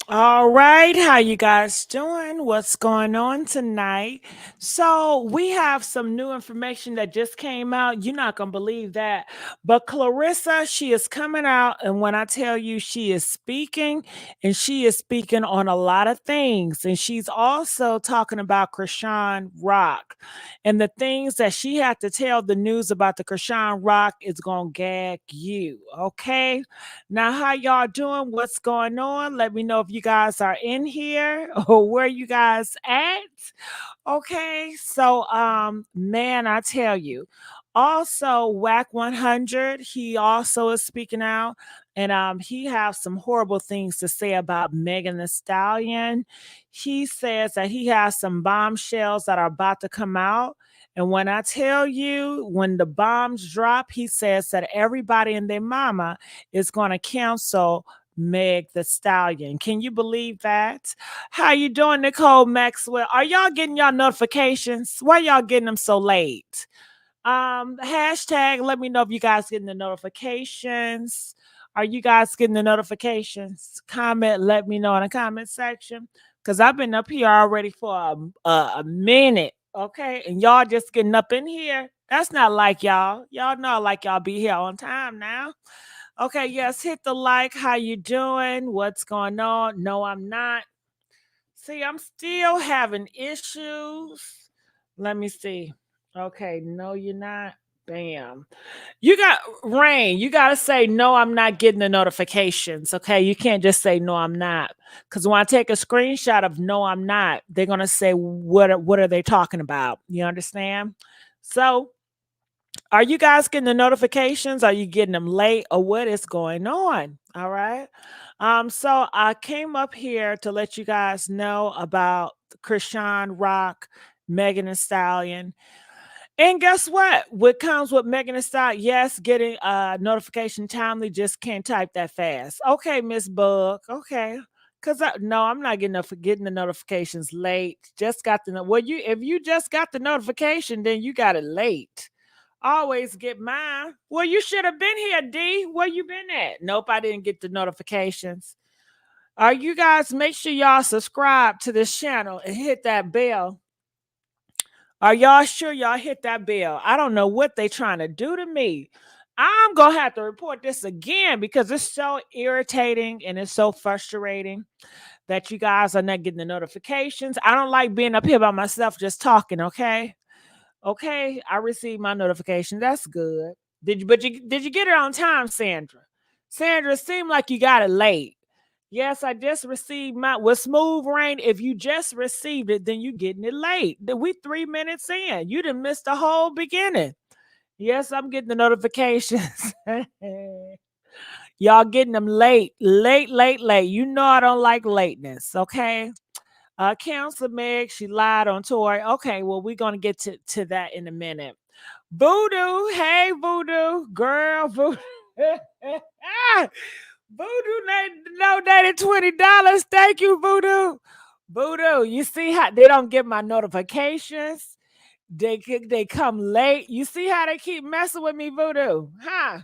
All right, how you guys doing? What's going on tonight? So, we have some new information that just came out. You're not going to believe that. But Clarissa, she is coming out and when I tell you she is speaking and she is speaking on a lot of things and she's also talking about Chrisean Rock and the things that she had to tell the news about the Chrisean Rock is going to gag you, okay? Now, how y'all doing? What's going on? Let me know if you guys are in here or where you guys at. Okay, so man, I tell you. Also, Wack 100, he also is speaking out, and he has some horrible things to say about Megan the Stallion. He says that he has some bombshells that are about to come out. And when I tell you, when the bombs drop, he says that everybody and their mama is going to cancel Meg the Stallion. Can you believe that? How you doing, Nicole Maxwell? Are y'all getting y'all notifications? Why y'all getting them so late? Hashtag, let me know if you guys getting the notifications. Are you guys getting the notifications? Comment, let me know in the comment section. Because I've been up here already for a minute. Okay. And y'all just getting up in here. That's not like y'all. Y'all know like y'all be here on time now. Okay, yes, hit the like. How you doing? What's going on? No, I'm not. See, I'm still having issues. Let me see. Okay, no, you're not. Bam. You got Rain. You got to say, no, I'm not getting the notifications. Okay. You can't just say, no, I'm not. Because when I take a screenshot of no, I'm not, they're going to say, what are they talking about? You understand? So, are you guys getting the notifications? Are you getting them late or what is going on? All right. So I came up here to let you guys know about Chrisean Rock, Megan and Stallion. And guess what comes with Megan and Stallion? Yes, getting a notification timely, just can't type that fast. Okay, Miss Bug. Okay. Cause I'm not getting the notifications late. Just got the well, you if you just got the notification, then you got it late. Always get mine. Well, you should have been here, D. Where you been at? Nope, I didn't get the notifications. You guys make sure y'all subscribe to this channel and hit that bell. Are y'all sure y'all hit that bell? I don't know what they trying to do to me. I'm gonna have to report this again because it's so irritating and it's so frustrating that you guys are not getting the notifications. I don't like being up here by myself just talking, okay? Okay, I received my notification. That's good. Did you get it on time, Sandra? Sandra, it seemed like you got it late. Yes, I just received my with smooth rain. If you just received it, then you getting it late. We 3 minutes in. You didn't miss the whole beginning. Yes, I'm getting the notifications. Y'all getting them late, late, late, late. You know I don't like lateness, okay? Counselor Meg, she lied on Tori. Okay, well, we're gonna get to that in a minute. Voodoo, hey Voodoo, girl, Voodoo. Voodoo donated $20. Thank you, Voodoo. Voodoo, you see how they don't get my notifications? They come late. You see how they keep messing with me, Voodoo? Huh?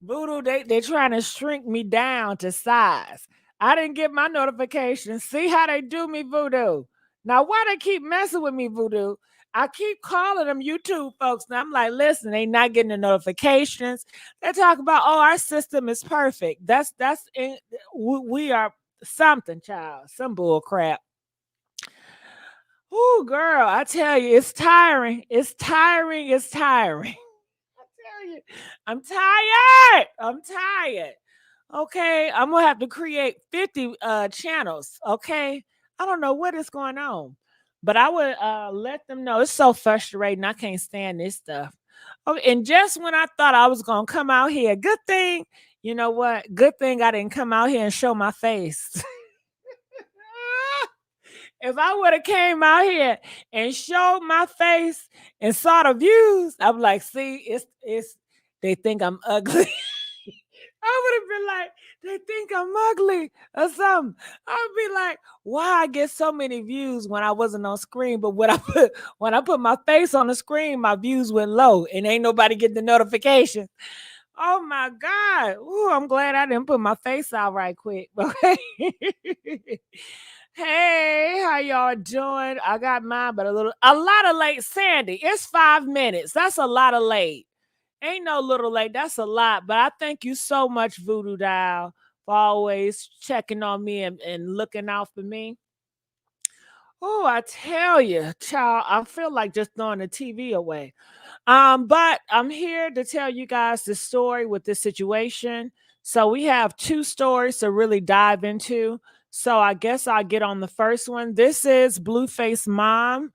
Voodoo, they trying to shrink me down to size. I didn't get my notifications. See how they do me, Voodoo. Now, why they keep messing with me, Voodoo? I keep calling them YouTube folks. And I'm like, listen, they not getting the notifications. They talk about, oh, our system is perfect. We are something, child. Some bull crap. Oh, girl, I tell you, it's tiring. It's tiring. It's tiring. Tell you, I'm tired. I'm tired. Okay, I'm gonna have to create 50 channels. Okay, I don't know what is going on, but I would let them know. It's so frustrating. I can't stand this stuff. Okay, and just when I thought I was gonna come out here, good thing, you know what? Good thing I didn't come out here and show my face. If I would have came out here and showed my face and saw the views, I'm like, see, it's they think I'm ugly. I would have been like, they think I'm ugly or something. I'd be like, why I get so many views when I wasn't on screen, but when I put my face on the screen, my views went low and ain't nobody getting the notification. Oh my God. Ooh, I'm glad I didn't put my face out right quick. Okay. Hey, how y'all doing? I got mine, but a lot of late. Sandy, it's 5 minutes. That's a lot of late. Ain't no little late. That's a lot. But I thank you so much, Voodoo Dial, for always checking on me and looking out for me. Oh, I tell you, child, I feel like just throwing the TV away. But I'm here to tell you guys the story with this situation. So we have two stories to really dive into. So I guess I'll get on the first one. This is Blueface mom,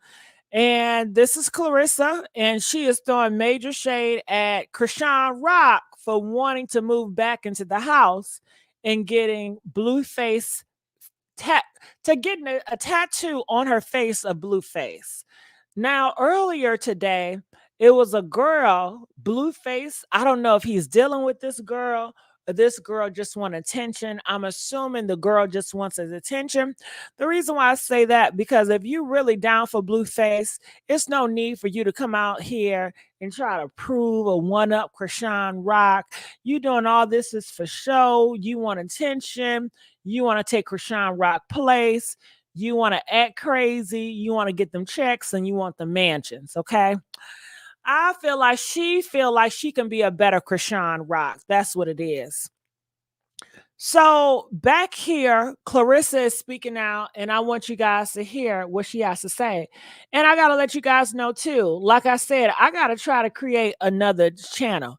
and this is Clarissa, and she is throwing major shade at Chrisean Rock for wanting to move back into the house and getting Blueface tat to getting a tattoo on her face of Blueface. Now, earlier today, it was a girl, Blueface. I don't know if he's dealing with this girl or this girl just want attention. I'm assuming the girl just wants his attention. The reason why I say that, because if you really down for Blueface, it's no need for you to come out here and try to prove or one up Chrisean Rock. You doing all this is for show. You want attention. You want to take Chrisean Rock place. You want to act crazy, you want to get them checks, and you want the mansions, okay? I feel like she can be a better Chrisean Rock. That's what it is. So back here, Clarissa is speaking out, and I want you guys to hear what she has to say. And I gotta let you guys know too. Like I said, I gotta try to create another channel.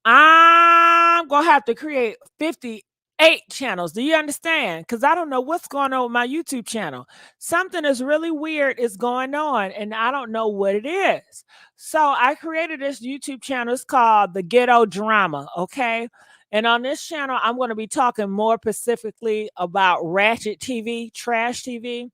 I'm gonna have to create 58 channels. Do you understand? Because I don't know what's going on with my YouTube channel. Something is really weird is going on, and I don't know what it is. So I created this YouTube channel. It's called The Ghetto Drama. Okay. And on this channel, I'm going to be talking more specifically about ratchet TV, trash TV.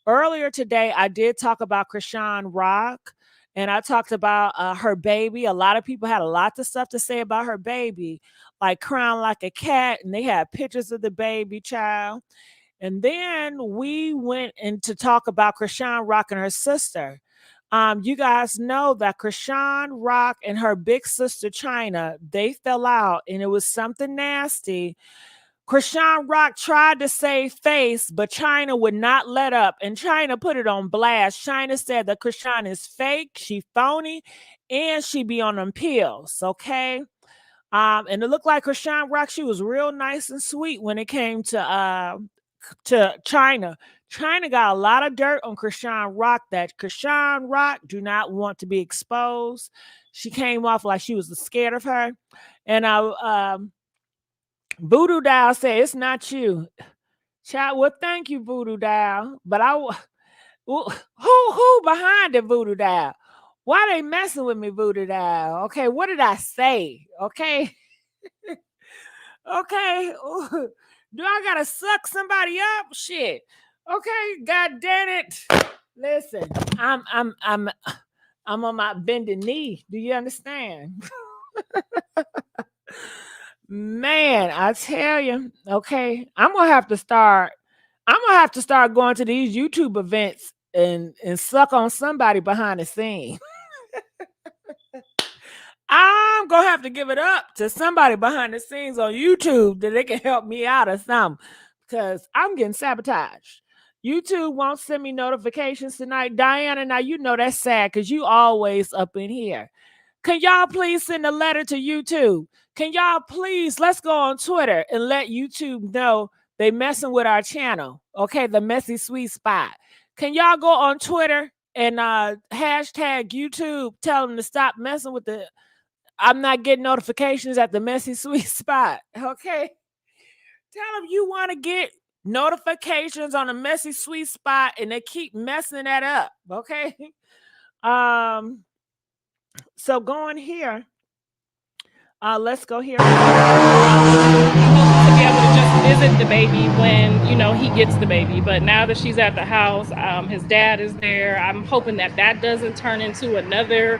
Earlier today, I did talk about Chrisean Rock, and I talked about her baby. A lot of people had a lot of stuff to say about her baby, like crying like a cat, and they had pictures of the baby child. And then we went in to talk about Chrisean Rock and her sister. You guys know that Chrisean Rock and her big sister China, they fell out and it was something nasty. Chrisean Rock tried to save face, but China would not let up, and China put it on blast. China said that Chrisean is fake, she phony, and she be on them pills, okay? And it looked like Chrisean Rock, she was real nice and sweet when it came to China. China got a lot of dirt on Chrisean Rock that Chrisean Rock do not want to be exposed. She came off like she was scared of her. And Voodoo Dial said, it's not you. Child, well, thank you, Voodoo Dial. But who behind the Voodoo Dial? Why they messing with me, Voodoo Dial? Okay, what did I say? Okay. Okay. Do I gotta suck somebody up? Shit. Okay, god damn it. Listen, I'm on my bending knee. Do you understand? Man, I tell you, okay, I'm gonna have to start going to these YouTube events and suck on somebody behind the scene. I'm gonna have to give it up to somebody behind the scenes on YouTube that they can help me out or something, because I'm getting sabotaged. YouTube won't send me notifications tonight. Diana, now you know that's sad because you always up in here. Can y'all please send a letter to YouTube? Can y'all please, let's go on Twitter and let YouTube know they messing with our channel. Okay, the Messy Sweet Spot. Can y'all go on Twitter and hashtag YouTube, tell them to stop messing with the I'm not getting notifications at the Messy Sweet Spot. Okay. Tell them you want to get notifications on the Messy Sweet Spot and they keep messing that up. Okay. Um, so going here. Let's go here. To be able to just visit the baby when he gets the baby. But now that she's at the house, his dad is there. I'm hoping that that doesn't turn into another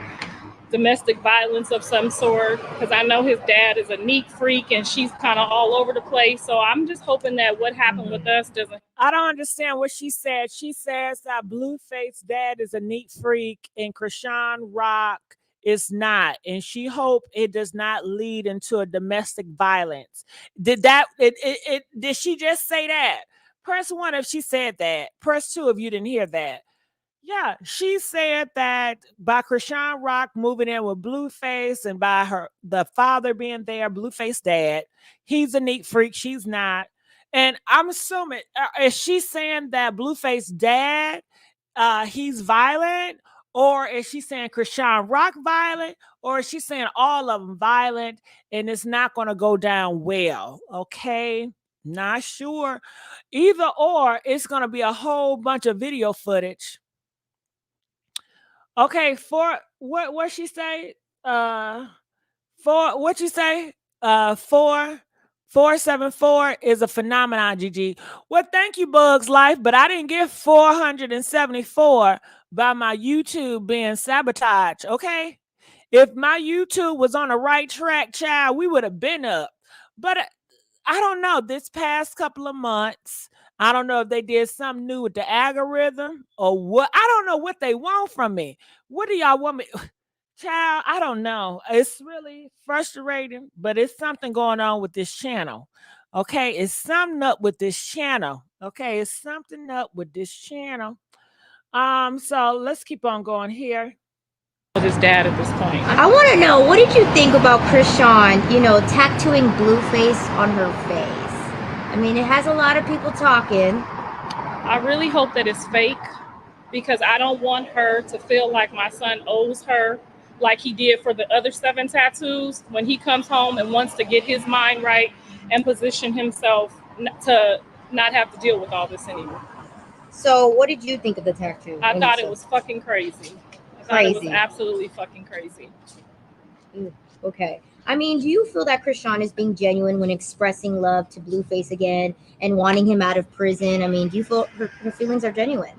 domestic violence of some sort, because I know his dad is a neat freak and she's kind of all over the place. So I'm just hoping that what happened with us doesn't. I don't understand what she said. She says that Blueface dad is a neat freak and Chrisean Rock it's not, and she hope it does not lead into a domestic violence. Did she just say that? Press one if she said that. Press two if you didn't hear that. Yeah, she said that by Chrisean Rock moving in with Blueface and by the father being there, Blueface dad, he's a neat freak, she's not. And I'm assuming, is she saying that Blueface dad, he's violent, or is she saying Chrisean Rock violent, or is she saying all of them violent and it's not going to go down well? Okay, not sure. Either or, it's going to be a whole bunch of video footage. Okay, for what she say? For what you say? 474 is a phenomenon, GG. Well, thank you, Bugs Life, but I didn't get 474 by my YouTube being sabotaged. Okay. If my YouTube was on the right track, child, we would have been up. But I don't know. This past couple of months, I don't know if they did something new with the algorithm or what. I don't know what they want from me. What do y'all want me? Child, I don't know. It's really frustrating, but it's something going on with this channel. Okay, it's something up with this channel. Okay, it's something up with this channel. So let's keep on going here. His dad at this point. I want to know, what did you think about Chrisean, tattooing Blueface on her face? I mean, it has a lot of people talking. I really hope that it's fake, because I don't want her to feel like my son owes her like he did for the other 7 tattoos when he comes home and wants to get his mind right and position himself to not have to deal with all this anymore. So what did you think of the tattoo? I thought it was fucking crazy. I thought it was absolutely fucking crazy. Okay. I mean, do you feel that Chrisean is being genuine when expressing love to Blueface again and wanting him out of prison? I mean, do you feel her feelings are genuine?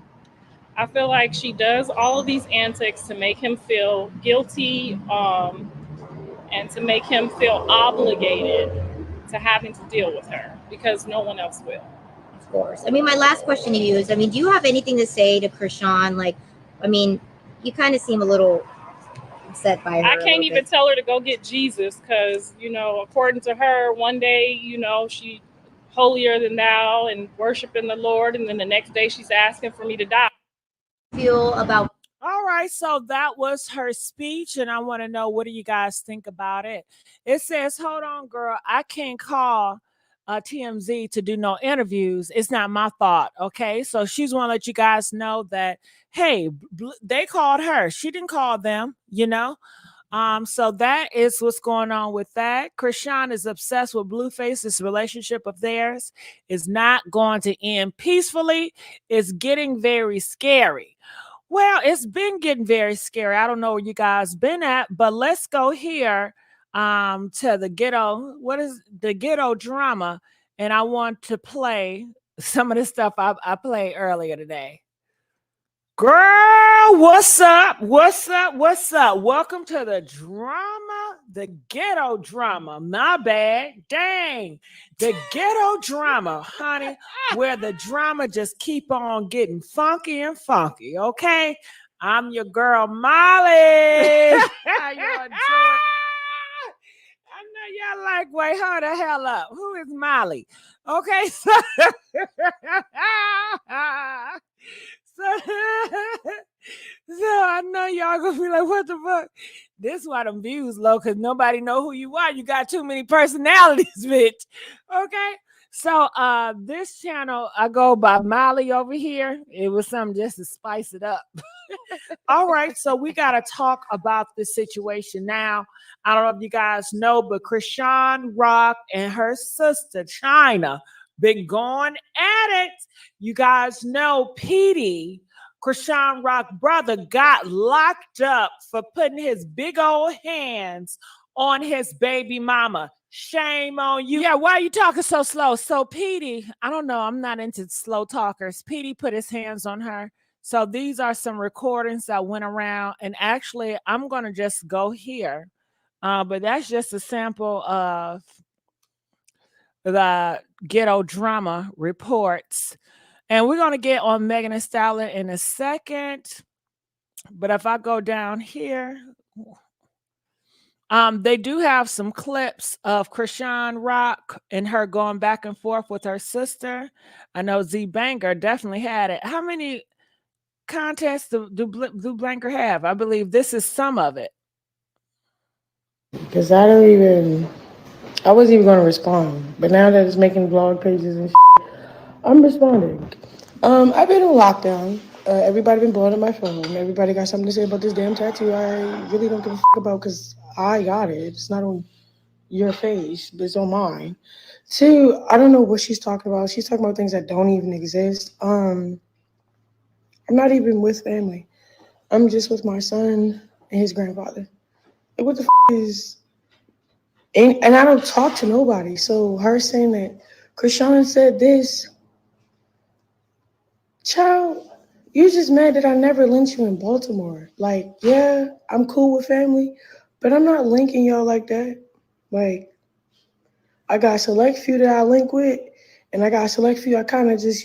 I feel like she does all of these antics to make him feel guilty, and to make him feel obligated to having to deal with her, because no one else will. Of course. I mean, my last question to you is, do you have anything to say to Chrisean? Like, I mean, you kind of seem a little upset by her. I can't even tell her to go get Jesus, because, according to her, one day, she holier than thou and worshiping the Lord, and then the next day she's asking for me to die. Feel about. All right, so that was her speech, and I want to know, what do you guys think about it? It says, hold on, girl, I can't call TMZ to do no interviews. It's not my thought, okay? So she's want to let you guys know that, hey, they called her. She didn't call them, So that is what's going on with that. Chrisean is obsessed with Blueface. This relationship of theirs is not going to end peacefully. It's getting very scary. Well, it's been getting very scary. I don't know where you guys been at, but let's go here to the ghetto. What is the ghetto drama? And I want to play some of the stuff I played earlier today. Girl, what's up? What's up? What's up? Welcome to the drama, the ghetto drama. My bad. Dang. The ghetto drama, honey, where the drama just keep on getting funky and funky, okay? I'm your girl, Molly. How y'all doing? I know y'all like, wait, hold the hell up. Who is Molly? Okay, so... So I know y'all gonna be like, what the fuck? This is why them views low, because nobody know who you are. You got too many personalities, bitch. Okay. So this channel, I go by Molly over here. It was something just to spice it up. All right, so we gotta talk about this situation now. I don't know if you guys know, but Chrisean Rock and her sister China been going at it. You guys know Petey, Chrisean Rock brother, got locked up for putting his big old hands on his baby mama. Shame on you. Yeah, why are you talking so slow? So Petey, I don't know, I'm not into slow talkers. Petey put his hands on her. So these are some recordings that went around, and actually I'm going to just go here. But that's just a sample of the ghetto drama reports. And we're going to get on Megan Thee Stallion in a second. But if I go down here, They do have some clips of Chrisean Rock and her going back and forth with her sister. I know Z Banger definitely had it. How many contests do Blanker have? I believe this is some of it. Because I wasn't even going to respond. But now that it's making vlog pages and I'm responding. I've been on lockdown. Everybody been blowing up my phone. Everybody got something to say about this damn tattoo. I really don't give a about because I got it. It's not on your face, but it's on mine. Two, I don't know what she's talking about. She's talking about things that don't even exist. I'm not even with family. I'm just with my son and his grandfather. What the is? And I don't talk to nobody. So her saying that Chrisean said this, child, you just mad that I never linked you in Baltimore. Like, yeah, I'm cool with family, but I'm not linking y'all like that. Like, I got a select few that I link with, and I got a select few I kind of just,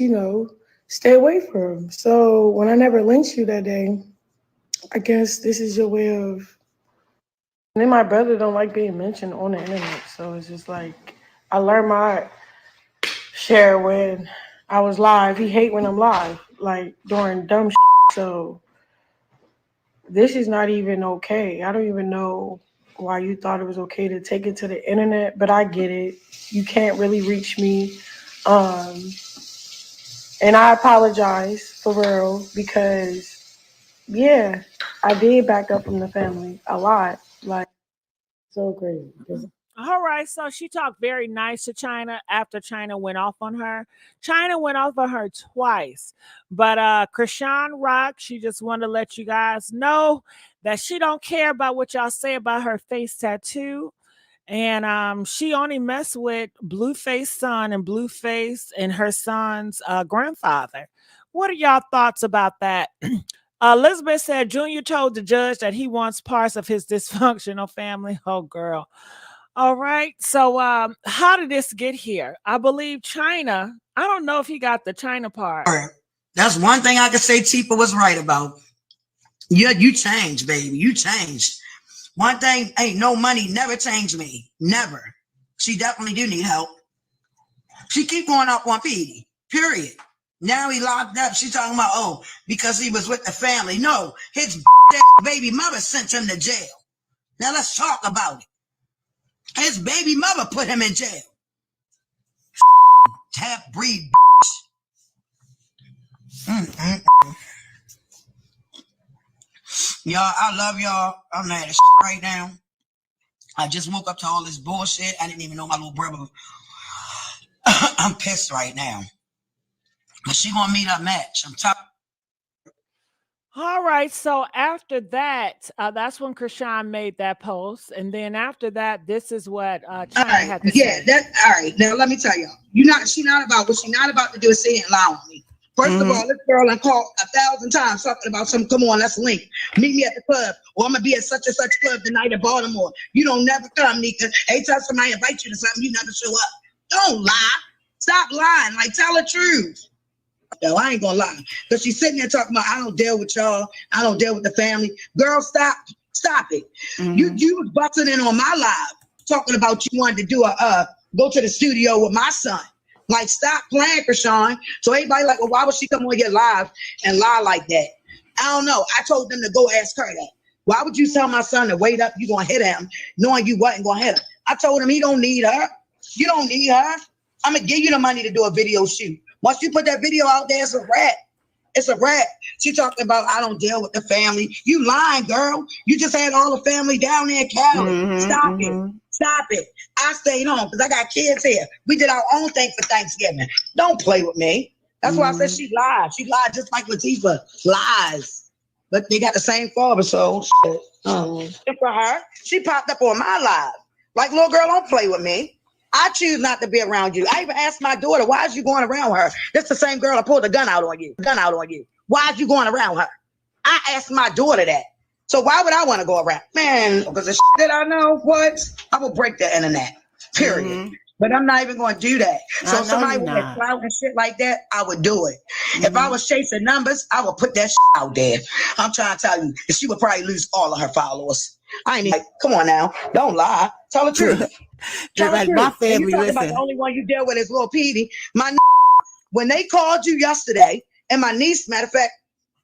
stay away from. So when I never linked you that day, I guess this is your way of. And then my brother don't like being mentioned on the internet, so it's just like I learned my share when I was live. He hate when I'm live, like during dumb shit. So this is not even okay. I don't even know why you thought it was okay to take it to the internet, but I get it. You can't really reach me. And I apologize for real because, yeah, I did back up from the family a lot. Like, so crazy. All right, so she talked very nice to China after China went off on her. China went off on her twice, but Chrisean Rock, she just wanted to let you guys know that she don't care about what y'all say about her face tattoo, and she only messed with Blueface son and Blueface and her son's grandfather. What are y'all thoughts about that? Elizabeth said Junior told the judge that he wants parts of his dysfunctional family. Oh, girl. All right. So how did this get here? I believe China. I don't know if he got the China part. That's one thing I could say Tifa was right about. Yeah, you changed, baby. You changed. One thing, ain't no money never changed me. Never. She definitely do need help. She keep going up on Petey. Period. Now he locked up. She talking about, oh, because he was with the family. No, his baby mother sent him to jail. Now let's talk about it. His baby mother put him in jail. Half breed. Y'all, I love y'all. I'm mad as right now. I just woke up to all this bullshit. I didn't even know my little brother. I'm pissed right now. But she gonna meet her match. I'm tired. All right. So after that, that's when Chrisean made that post, and then after that, this is what China had to say. All right. Now let me tell y'all. She not about what she not about to do is sit here and lie on me. First of all, this girl I called 1,000 times talking about something. Come on, let's link. Meet me at the club, or I'm gonna be at such and such club tonight in Baltimore. You don't never come, Nika. Anytime somebody invite you to something, you never show up. Don't lie. Stop lying. Like, tell the truth. No, I ain't gonna lie. Because she's sitting there talking about, I don't deal with y'all. I don't deal with the family. Girl, stop it. You was busting in on my live talking about you wanted to do go to the studio with my son. Like, stop playing, Chrisean. So everybody like, well, why would she come on your live and lie like that? I don't know. I told them to go ask her that. Why would you tell my son to wait up? You gonna hit him knowing you wasn't gonna hit him. I told him he don't need her. You don't need her. I'm gonna give you the money to do a video shoot. Once you put that video out there, it's a wrap. It's a wrap. She talking about, I don't deal with the family. You lying, girl. You just had all the family down there in Cali. Stop it. Stop it. I stayed home because I got kids here. We did our own thing for Thanksgiving. Don't play with me. That's why I said she lied. She lied just like Latifah lies. But they got the same father, so shit. For her, she popped up on my live. Like, little girl, don't play with me. I choose not to be around you. I even asked my daughter, why is you going around her? That's the same girl that pulled the gun out on you. Why is you going around her? I asked my daughter that. So why would I want to go around? Man, because the shit that I know, what? I will break the internet. Period. But I'm not even going to do that. So if somebody with that clout and shit like that, I would do it. If I was chasing numbers, I would put that shit out there. I'm trying to tell you, she would probably lose all of her followers. I ain't even, like, come on now. Don't lie. Tell the truth. Tell like the my truth. And family, you talking about listen. the only one you deal with is Lil Petey. My when they called you yesterday, and my niece, matter of fact,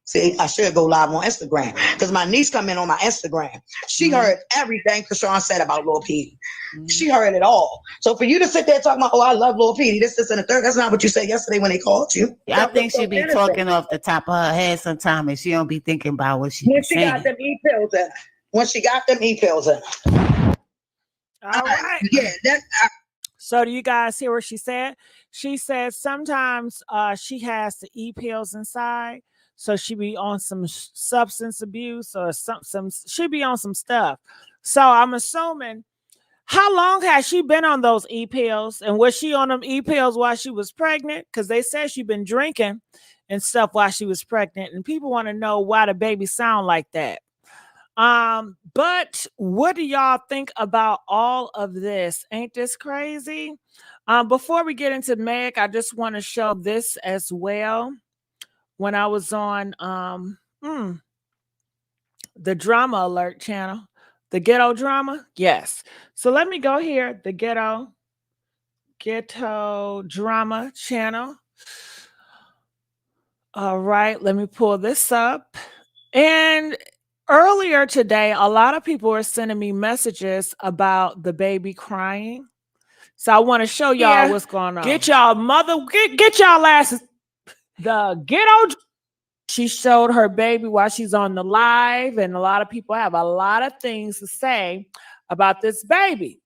see, I should go live on Instagram because my niece come in on my Instagram. She heard everything Chrisean said about Lil Petey. She heard it all. So for you to sit there talking about, oh, I love Lil Petey, this, and the third, that's not what you said yesterday when they called you. I think she be talking off the top of her head sometimes, and she don't be thinking about what she When be she saying. got them e-pills in. When she got them e-pills in. All right. Yeah, that. So do you guys hear what she said? She said sometimes she has the e-pills inside. So she be on some substance abuse or some she be on some stuff. So I'm assuming, how long has she been on those e-pills? And was she on them e-pills while she was pregnant? Because they said she been drinking and stuff while she was pregnant. And people want to know why the baby sound like that. But what do y'all think about all of this? Ain't this crazy? Before we get into Meg, I just want to show this as well. When I was on the Drama Alert channel, the Ghetto Drama, yes. So let me go here, the Ghetto Drama channel. All right, let me pull this up. And earlier today, a lot of people were sending me messages about the baby crying. So I want to show y'all what's going on. Get y'all get y'all asses. The Ghetto. She showed her baby while she's on the live, and a lot of people have a lot of things to say about this baby.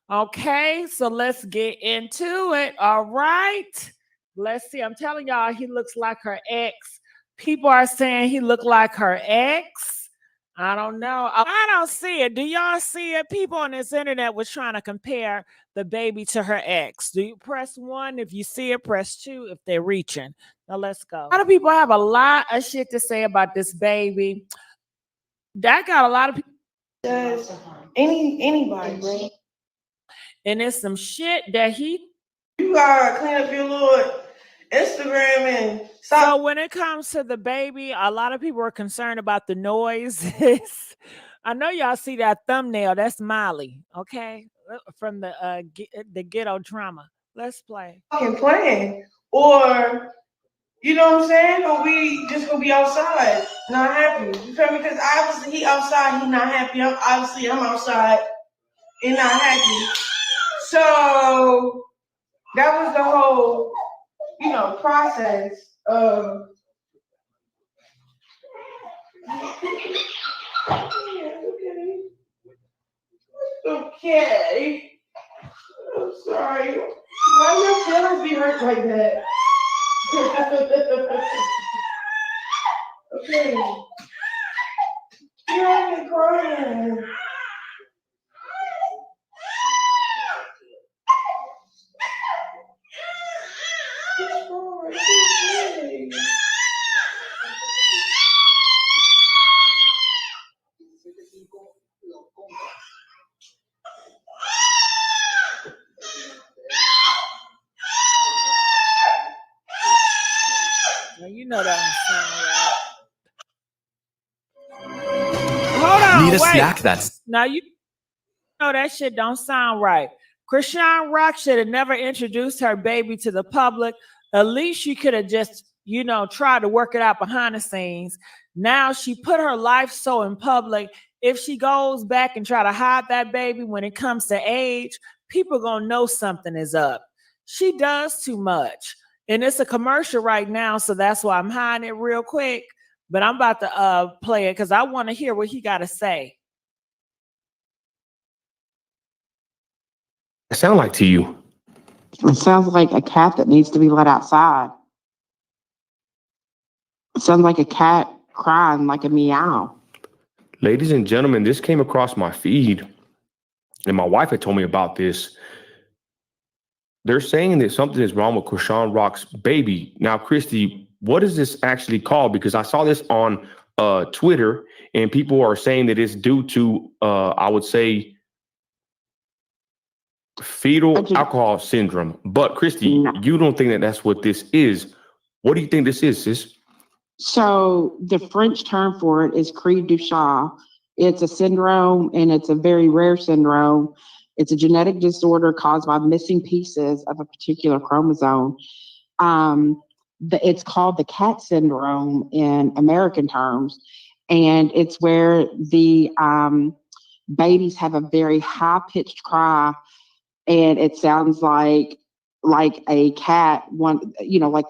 Okay, so let's get into it. All right. Let's see. I'm telling y'all, he looks like her ex. People are saying he looked like her ex. I don't know. I don't see it. Do y'all see it? People on this internet was trying to compare the baby to her ex. Do you press 1 if you see it? Press 2 if they're reaching. Now let's go. A lot of people have a lot of shit to say about this baby. That got a lot of people. Anybody, bro. And it's some shit that you gotta clean up your little Instagram and stop. So when it comes to the baby, a lot of people are concerned about the noises. I know y'all see that thumbnail. That's Molly, okay, from the Ghetto Drama. Let's play. Fucking playing, or you know what I'm saying? Or we just gonna be outside, not happy. You feel me? Because obviously he outside, he not happy. I'm outside and not happy. So that was the whole, process of. Okay. I'm sorry. Why your feelings be hurt like that? Okay. You're only crying. Now, you know that don't sound right. Hold on, Need a wait. snack that's Now you know that shit don't sound right. Chrisean Rock should have never introduced her baby to the public. At least she could have just, tried to work it out behind the scenes. Now she put her life so in public. If she goes back and try to hide that baby when it comes to age, people gonna know something is up. She does too much. And it's a commercial right now, so that's why I'm hiding it real quick. But I'm about to play it because I want to hear what he got to say. sound like to you? It sounds like a cat that needs to be let outside. It sounds like a cat crying, like a meow. Ladies and gentlemen, this came across my feed, and my wife had told me about this. They're saying that something is wrong with Chrisean Rock's baby. Now, Christy, what is this actually called? Because I saw this on Twitter, and people are saying that it's due to, I would say, fetal alcohol syndrome. But Christy, No. you don't think that that's what this is. What do you think this is, sis? So the French term for it is cri du chat, It's a syndrome, and it's a very rare syndrome. It's a genetic disorder caused by missing pieces of a particular chromosome. It's called the cat syndrome in American terms, and it's where the babies have a very high pitched cry, and it sounds like a cat. Like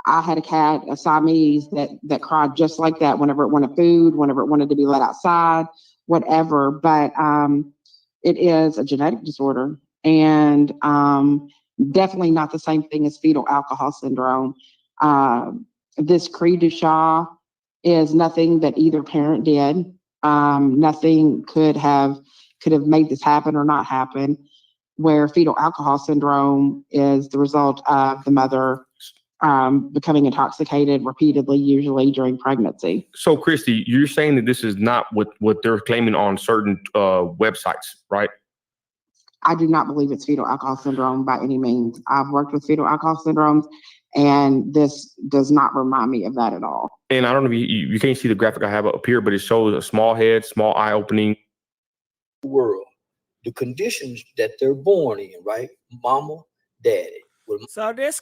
I had a cat, a Siamese, that cried just like that whenever it wanted food, whenever it wanted to be let outside, whatever. But it is a genetic disorder, and definitely not the same thing as fetal alcohol syndrome. This cri du chat is nothing that either parent did. Nothing could have made this happen or not happen. Where fetal alcohol syndrome is the result of the mother becoming intoxicated repeatedly, usually during pregnancy. So, Christy, you're saying that this is not what they're claiming on certain websites, right? I do not believe it's fetal alcohol syndrome by any means. I've worked with fetal alcohol syndromes, and this does not remind me of that at all. And I don't know if you can't see the graphic I have up here, but it shows a small head, small eye opening. World, the conditions that they're born in, right? Mama, daddy. So this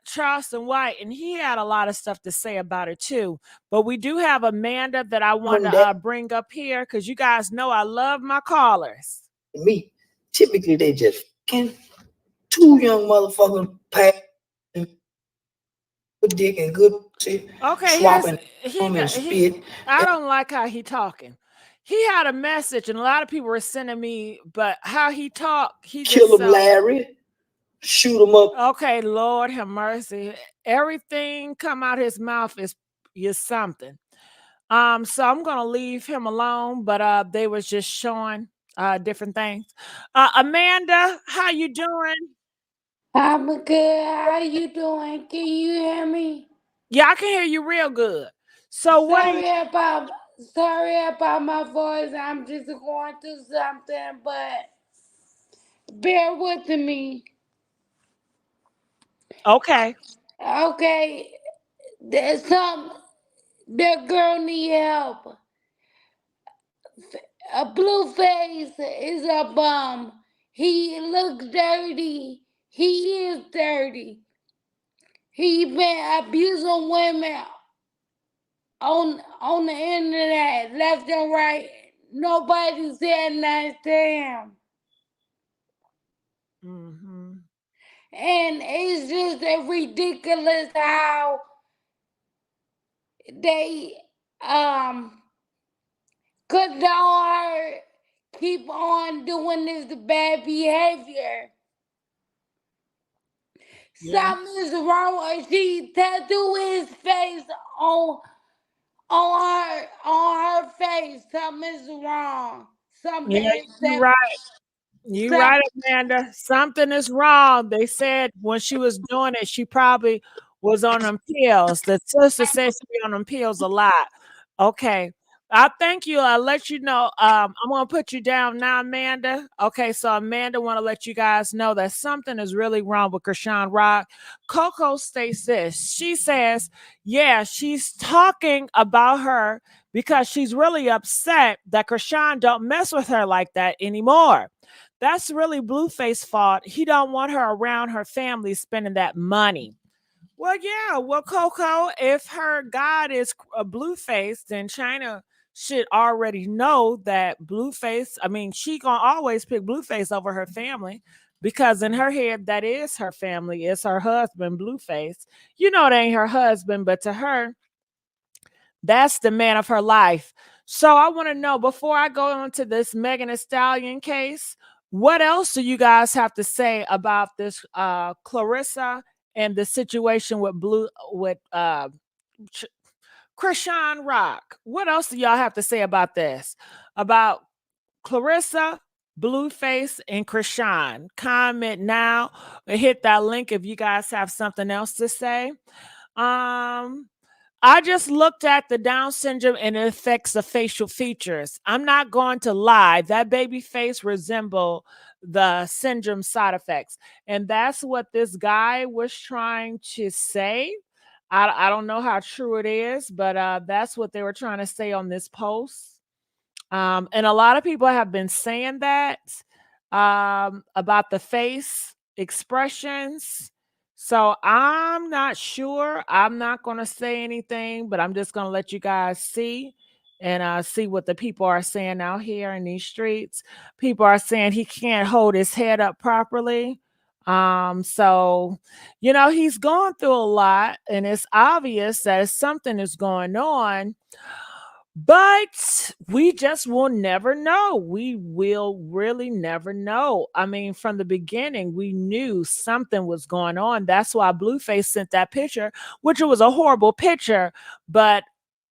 Charleston White, and he had a lot of stuff to say about it too. But we do have Amanda that I want to bring up here because you guys know I love my callers. Me, typically they just two young motherfuckers pass good dick and good shit. Okay, swapping and spit. I don't like how he talking. He had a message, and a lot of people were sending me, but how he talked, he kill him, Larry. Shoot him up. Okay, Lord have mercy. Everything come out his mouth is something. So I'm gonna leave him alone, but they was just showing different things. Amanda, how you doing? I'm good. How you doing? Can you hear me? Yeah, I can hear you real good. So sorry about my voice. I'm just going through something, but bear with me. Okay. Okay. The girl need help. A Blueface is a bum. He looks dirty. He is dirty. He been abusing women on the internet, left and right. Nobody said nothing to him. Mm-hmm. And it's just ridiculous how they condone her keep on doing this bad behavior. Yeah. Something is wrong. She tattooed his face on her face. Something is wrong. Something you're right. You're right, Amanda. Something is wrong. They said when she was doing it, she probably was on them pills. The sister said she be on them pills a lot. Okay. I thank you. I'll let you know. I'm gonna put you down now, Amanda. Okay, so Amanda want to let you guys know that something is really wrong with Chrisean Rock. Coco states this. She says, yeah, she's talking about her because she's really upset that Chrisean don't mess with her like that anymore. That's really Blueface's fault. He don't want her around her family spending that money. Well, yeah. Well, Coco, if her God is a Blueface, then China should already know that Blueface, I mean, she gonna always pick Blueface over her family because in her head, that is her family. It's her husband, Blueface. You know, it ain't her husband, but to her, that's the man of her life. So I want to know, before I go into this Megan Thee Stallion case, what else do you guys have to say about this Clarissa and the situation with Chrisean Rock? What else do y'all have to say about this? About Clarissa, Blueface, and Chrisean? Comment now and hit that link if you guys have something else to say. I just looked at the Down syndrome and it affects the facial features. I'm not going to lie. That baby face resemble the syndrome side effects. And that's what this guy was trying to say. I don't know how true it is, but that's what they were trying to say on this post. And a lot of people have been saying that about the face expressions. So I'm not sure. I'm not going to say anything, but I'm just going to let you guys see and see what the people are saying out here in these streets. People are saying he can't hold his head up properly. So, he's going through a lot, and it's obvious that something is going on. But we just will never know. We will really never know. I mean, from the beginning, we knew something was going on. That's why Blueface sent that picture, which was a horrible picture. But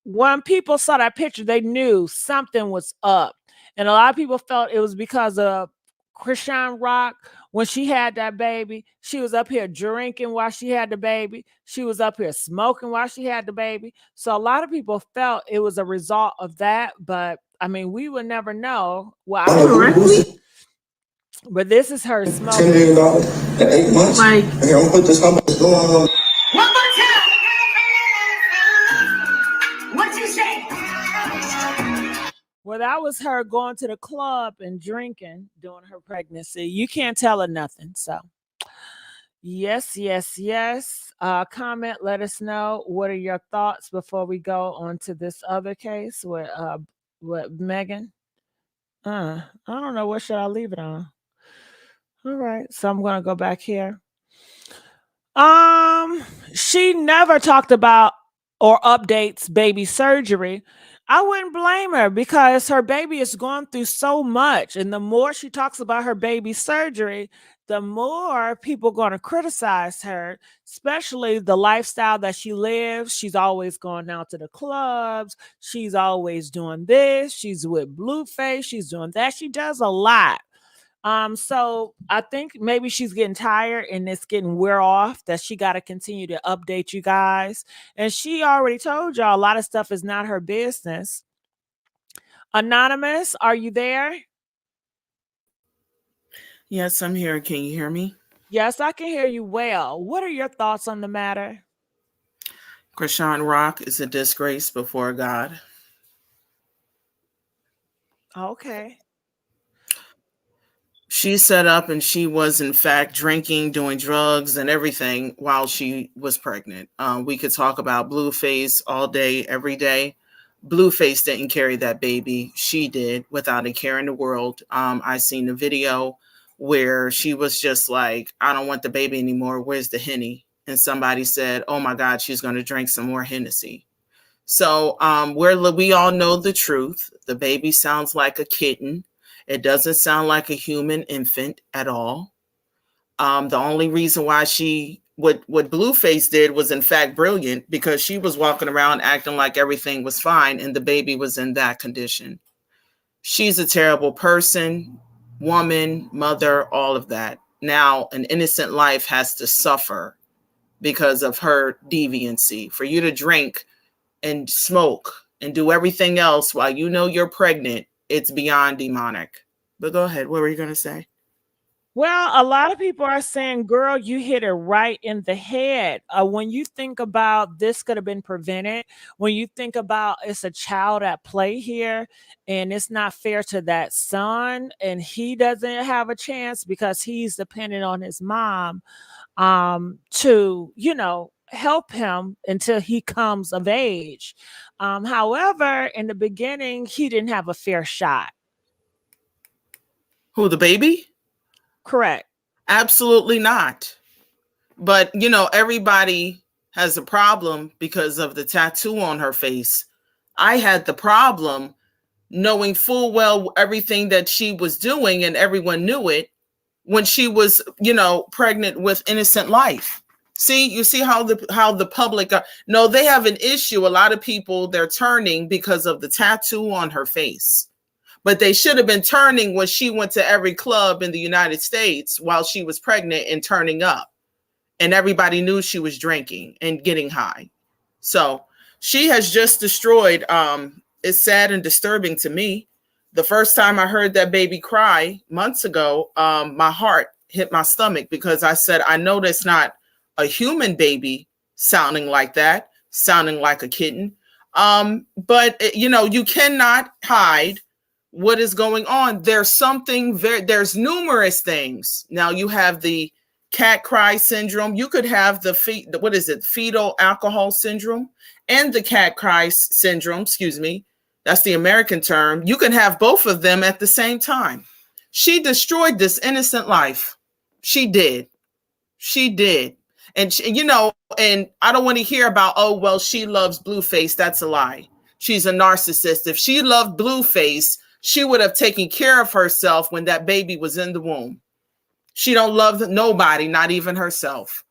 when people saw that picture, they knew something was up. And a lot of people felt it was because of Chrisean Rock. When she had that baby, she was up here drinking while she had the baby. She was up here smoking while she had the baby. So a lot of people felt it was a result of that. But I mean, we would never know. Well, but this is her smoking. $10 million in 8 months. Like, and I'm gonna put this how much going on. One more time. What you say? Well, that was her going to the club and drinking during her pregnancy. You can't tell her nothing. So, yes. Comment, let us know. What are your thoughts before we go on to this other case with Megan? I don't know. What should I leave it on? All right. So I'm going to go back here. She never talked about or updates baby surgery. I wouldn't blame her because her baby is going through so much. And the more she talks about her baby surgery, the more people are going to criticize her, especially the lifestyle that she lives. She's always going out to the clubs. She's always doing this. She's with Blueface. She's doing that. She does a lot. So I think maybe she's getting tired and it's getting wear off that she got to continue to update you guys. And she already told y'all a lot of stuff is not her business. Anonymous, are you there? Yes, I'm here. Can you hear me? Yes, I can hear you well. What are your thoughts on the matter? Chrisean Rock is a disgrace before God. Okay. She set up and she was in fact drinking, doing drugs and everything while she was pregnant. We could talk about Blueface all day, every day. Blueface didn't carry that baby. She did without a care in the world. I seen the video where she was just like, I don't want the baby anymore. Where's the Henny? And somebody said, oh my God, she's going to drink some more Hennessy. So we all know the truth. The baby sounds like a kitten. It doesn't sound like a human infant at all. The only reason why what Blueface did was in fact brilliant because she was walking around acting like everything was fine and the baby was in that condition. She's a terrible person, woman, mother, all of that. Now an innocent life has to suffer because of her deviancy. For you to drink and smoke and do everything else while you know you're pregnant, it's beyond demonic. But go ahead. What were you going to say? Well, a lot of people are saying, girl, you hit it right in the head. When you think about this could have been prevented, when you think about it's a child at play here and it's not fair to that son and he doesn't have a chance because he's dependent on his mom to, help him until he comes of age. However, in the beginning, he didn't have a fair shot. Who, the baby? Correct. Absolutely not. But, everybody has a problem because of the tattoo on her face. I had the problem knowing full well everything that she was doing and everyone knew it when she was, pregnant with innocent life. See, you see how the public no, they have an issue. A lot of people, they're turning because of the tattoo on her face. But they should have been turning when she went to every club in the United States while she was pregnant and turning up. And everybody knew she was drinking and getting high. So she has just destroyed. It's sad and disturbing to me. The first time I heard that baby cry months ago, my heart hit my stomach because I said, I know that's not a human baby sounding like that, sounding like a kitten. But, you cannot hide what is going on. There's there's numerous things. Now you have the cat cry syndrome. You could have the fetal alcohol syndrome and the cat cry syndrome, excuse me. That's the American term. You can have both of them at the same time. She destroyed this innocent life. She did. She did. And and I don't want to hear about, oh, well, she loves Blueface. That's a lie. She's a narcissist. If she loved Blueface, she would have taken care of herself when that baby was in the womb. She don't love nobody, not even herself.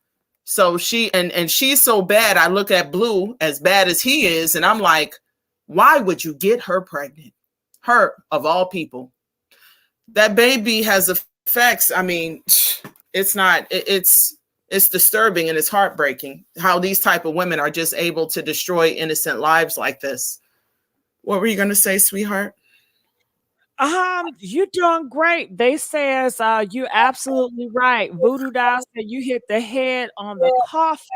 So and she's so bad. I look at Blue, as bad as he is, and I'm like, why would you get her pregnant? Her, of all people. That baby has effects. I mean, it's disturbing and it's heartbreaking how these type of women are just able to destroy innocent lives like this. What were you going to say, sweetheart? You're doing great. They says you're absolutely right. Voodoo Doll said you hit the head on the coffin.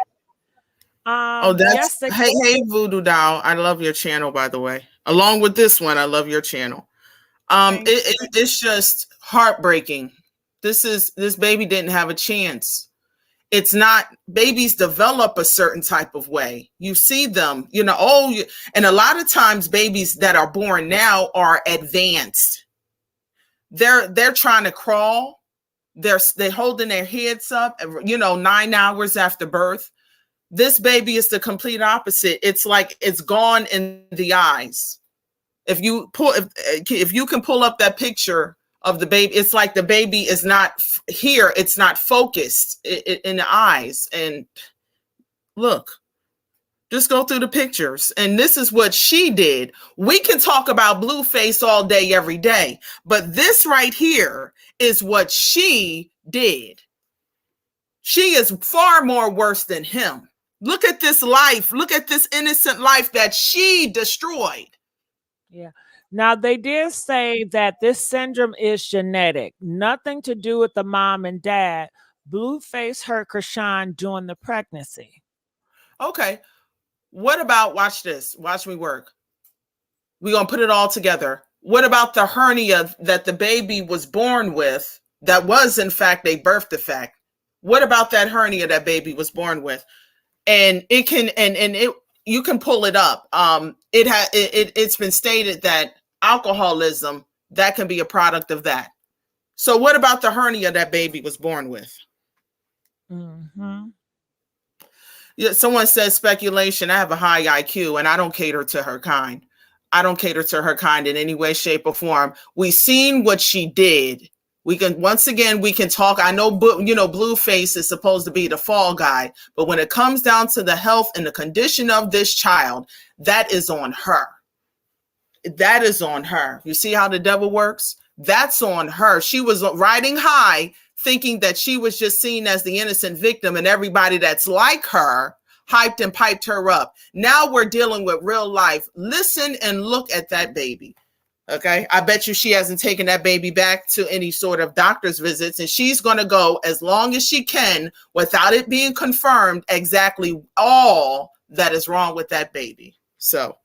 Hey Voodoo Doll. I love your channel, by the way. Along with this one, I love your channel. It's just heartbreaking. This baby didn't have a chance. It's not, babies develop a certain type of way. You see them, and a lot of times babies that are born now are advanced. They're trying to crawl. They're holding their heads up, 9 hours after birth. This baby is the complete opposite. It's like it's gone in the eyes. If you can pull up that picture of the baby, it's like the baby is not here. It's not focused in the eyes. And look, just go through the pictures. And this is what she did. We can talk about Blueface all day, every day, but this right here is what she did. She is far more worse than him. Look at this life. Look at this innocent life that she destroyed. Yeah. Now, they did say that this syndrome is genetic, nothing to do with the mom and dad. Blueface hurt Chrisean during the pregnancy. Okay. What about, watch this. Watch me work. We're going to put it all together. What about the hernia that the baby was born with that was, in fact, a birth defect? What about that hernia that baby was born with? And it can, you can pull it up. It's been stated that alcoholism, that can be a product of that. So what about the hernia that baby was born with? Mm-hmm. Yeah, someone says speculation. I have a high IQ and I don't cater to her kind. I don't cater to her kind in any way, shape, or form. We've seen what she did. We can, once again, we can talk. I know, Blueface is supposed to be the fall guy, but when it comes down to the health and the condition of this child, that is on her. That is on her. You see how the devil works? That's on her. She was riding high, thinking that she was just seen as the innocent victim, and everybody that's like her hyped and piped her up. Now we're dealing with real life. Listen and look at that baby. Okay, I bet you she hasn't taken that baby back to any sort of doctor's visits, and she's going to go as long as she can without it being confirmed exactly all that is wrong with that baby. So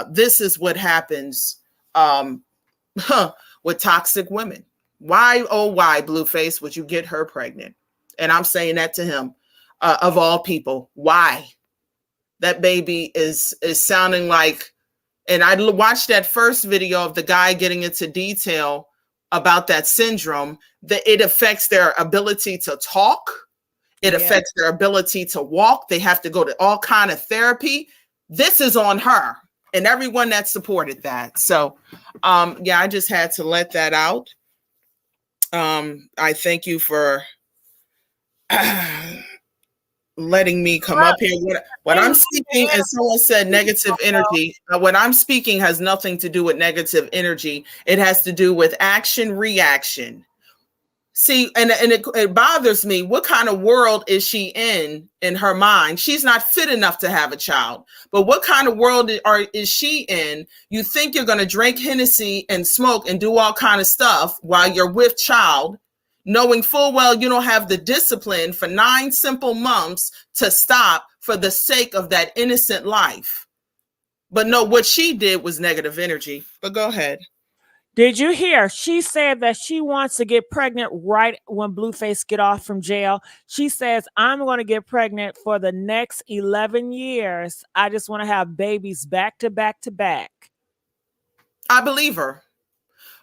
this is what happens with toxic women. Why, oh, why, Blueface, would you get her pregnant? And I'm saying that to him, of all people. Why? That baby is sounding like, and I watched that first video of the guy getting into detail about that syndrome, that it affects their ability to talk. It affects their ability to walk. They have to go to all kind of therapy. This is on her and everyone that supported that. So, yeah, I just had to let that out. I thank you for letting me come up here. What I'm speaking, and someone said negative energy. What I'm speaking has nothing to do with negative energy. It has to do with action, reaction. See, and it bothers me. What kind of world is she in her mind? She's not fit enough to have a child. But what kind of world is she in? You think you're going to drink Hennessy and smoke and do all kind of stuff while you're with child, knowing full well you don't have the discipline for 9 simple months to stop for the sake of that innocent life. But no, what she did was negative energy. But go ahead. Did you hear? She said that she wants to get pregnant right when Blueface get off from jail. She says, I'm going to get pregnant for the next 11 years. I just want to have babies back to back to back. I believe her.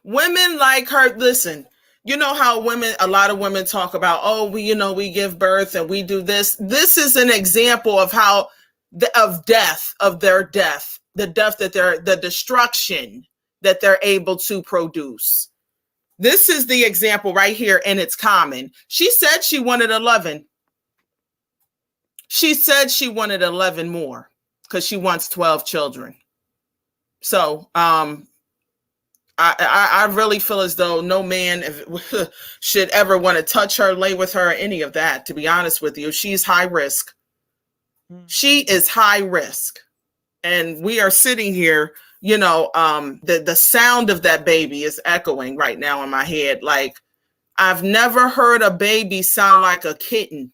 Women like her, listen, you know how a lot of women talk about, oh, we give birth and we do this. This is an example of their death, the destruction that they're able to produce. This is the example right here, and it's common. She said she wanted 11. She said she wanted 11 more because she wants 12 children. So, I really feel as though no man should ever want to touch her, lay with her, any of that, to be honest with you. She's high risk. She is high risk. And we are sitting here, the sound of that baby is echoing right now in my head. Like, I've never heard a baby sound like a kitten.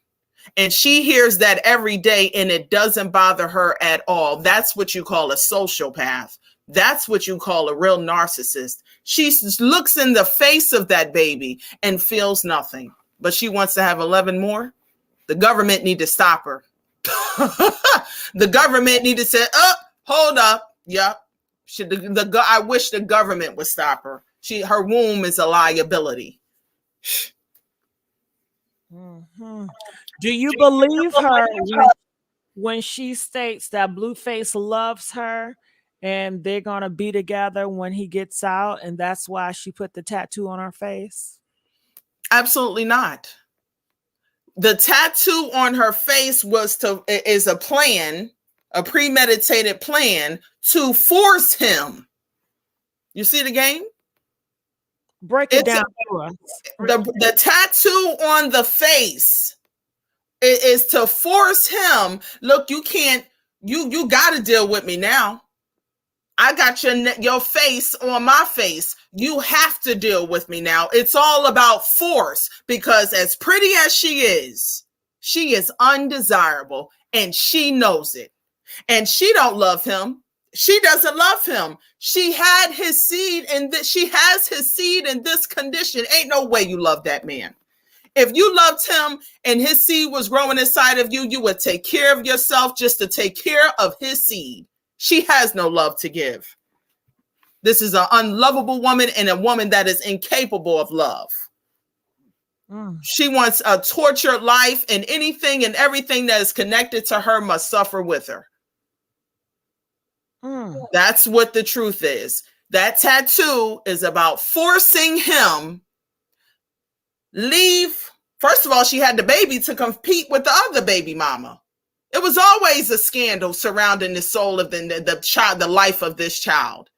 And she hears that every day and it doesn't bother her at all. That's what you call a sociopath. That's what you call a real narcissist. She looks in the face of that baby and feels nothing, but she wants to have 11 more. The government need to stop her. The government need to say, oh, hold up. Yep. I wish the government would stop her. Her womb is a liability. Mm-hmm. Do you believe her when she states that Blueface loves her and they're going to be together when he gets out, and that's why she put the tattoo on her face? Absolutely not. The tattoo on her face is a plan, a premeditated plan to force him. You see the game? Break it down to us. The tattoo on the face is to force him. Look, you can't. You got to deal with me now. I got your face on my face. You have to deal with me now. It's all about force, because as pretty as she is undesirable, and she knows it. And she don't love him. She doesn't love him. She had his seed, and she has his seed in this condition. Ain't no way you love that man. If you loved him and his seed was growing inside of you, you would take care of yourself just to take care of his seed. She has no love to give. This is an unlovable woman, and a woman that is incapable of love. She wants a tortured life, and anything and everything that is connected to her must suffer with her. That's what the truth is. That tattoo is about forcing him leave. First of all, she had the baby to compete with the other baby mama. It was always a scandal surrounding the soul of the child, the life of this child.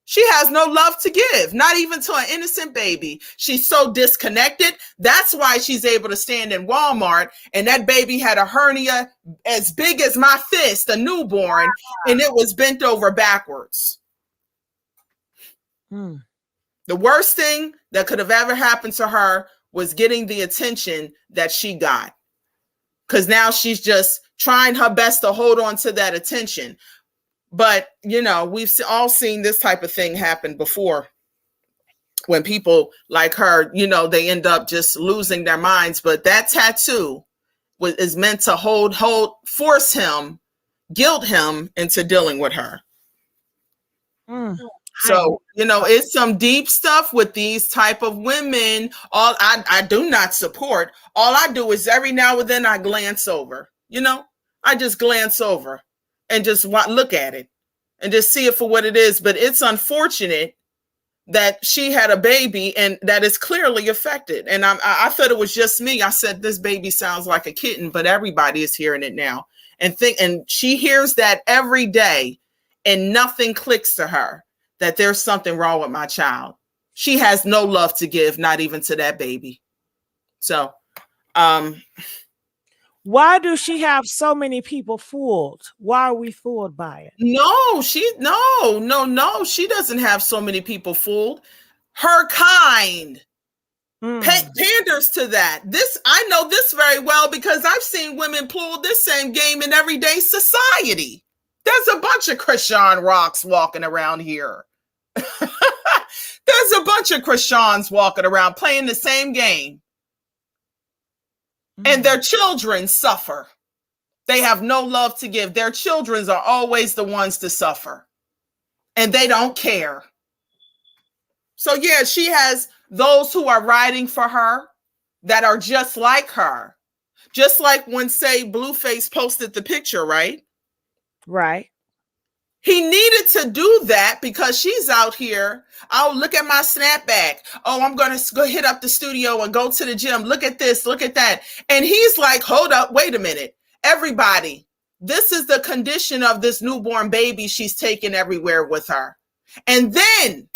She has no love to give, not even to an innocent baby. She's so disconnected. That's why she's able to stand in Walmart, and that baby had a hernia as big as my fist, a newborn, and it was bent over backwards. The worst thing that could have ever happened to her was getting the attention that she got, because now she's just trying her best to hold on to that attention. But, we've all seen this type of thing happen before, when people like her, they end up just losing their minds. But that tattoo is meant to force him, guilt him into dealing with her. So, it's some deep stuff with these type of women. I do not support. All I do is every now and then I glance over, I just glance over and just look at it and just see it for what it is. But it's unfortunate that she had a baby and that is clearly affected. And I thought it was just me. I said, this baby sounds like a kitten, but everybody is hearing it now. And she hears that every day, and nothing clicks to her that there's something wrong with my child. She has no love to give, not even to that baby. So, why do she have so many people fooled? Why are we fooled by it? No, she doesn't have so many people fooled. Her kind panders to that. I know this very well, because I've seen women pull this same game in everyday society. There's a bunch of Chrisean Rocks walking around here. There's a bunch of Chriseans walking around playing the same game. And their children suffer. They have no love to give. Their children are always the ones to suffer. And they don't care. So yeah, she has those who are riding for her that are just like her. Just like when, say, Blueface posted the picture, right? Right. He needed to do that because she's out here. Oh, look at my snapback. Oh, I'm going to go hit up the studio and go to the gym. Look at this. Look at that. And he's like, hold up. Wait a minute. Everybody, this is the condition of this newborn baby she's taking everywhere with her. And then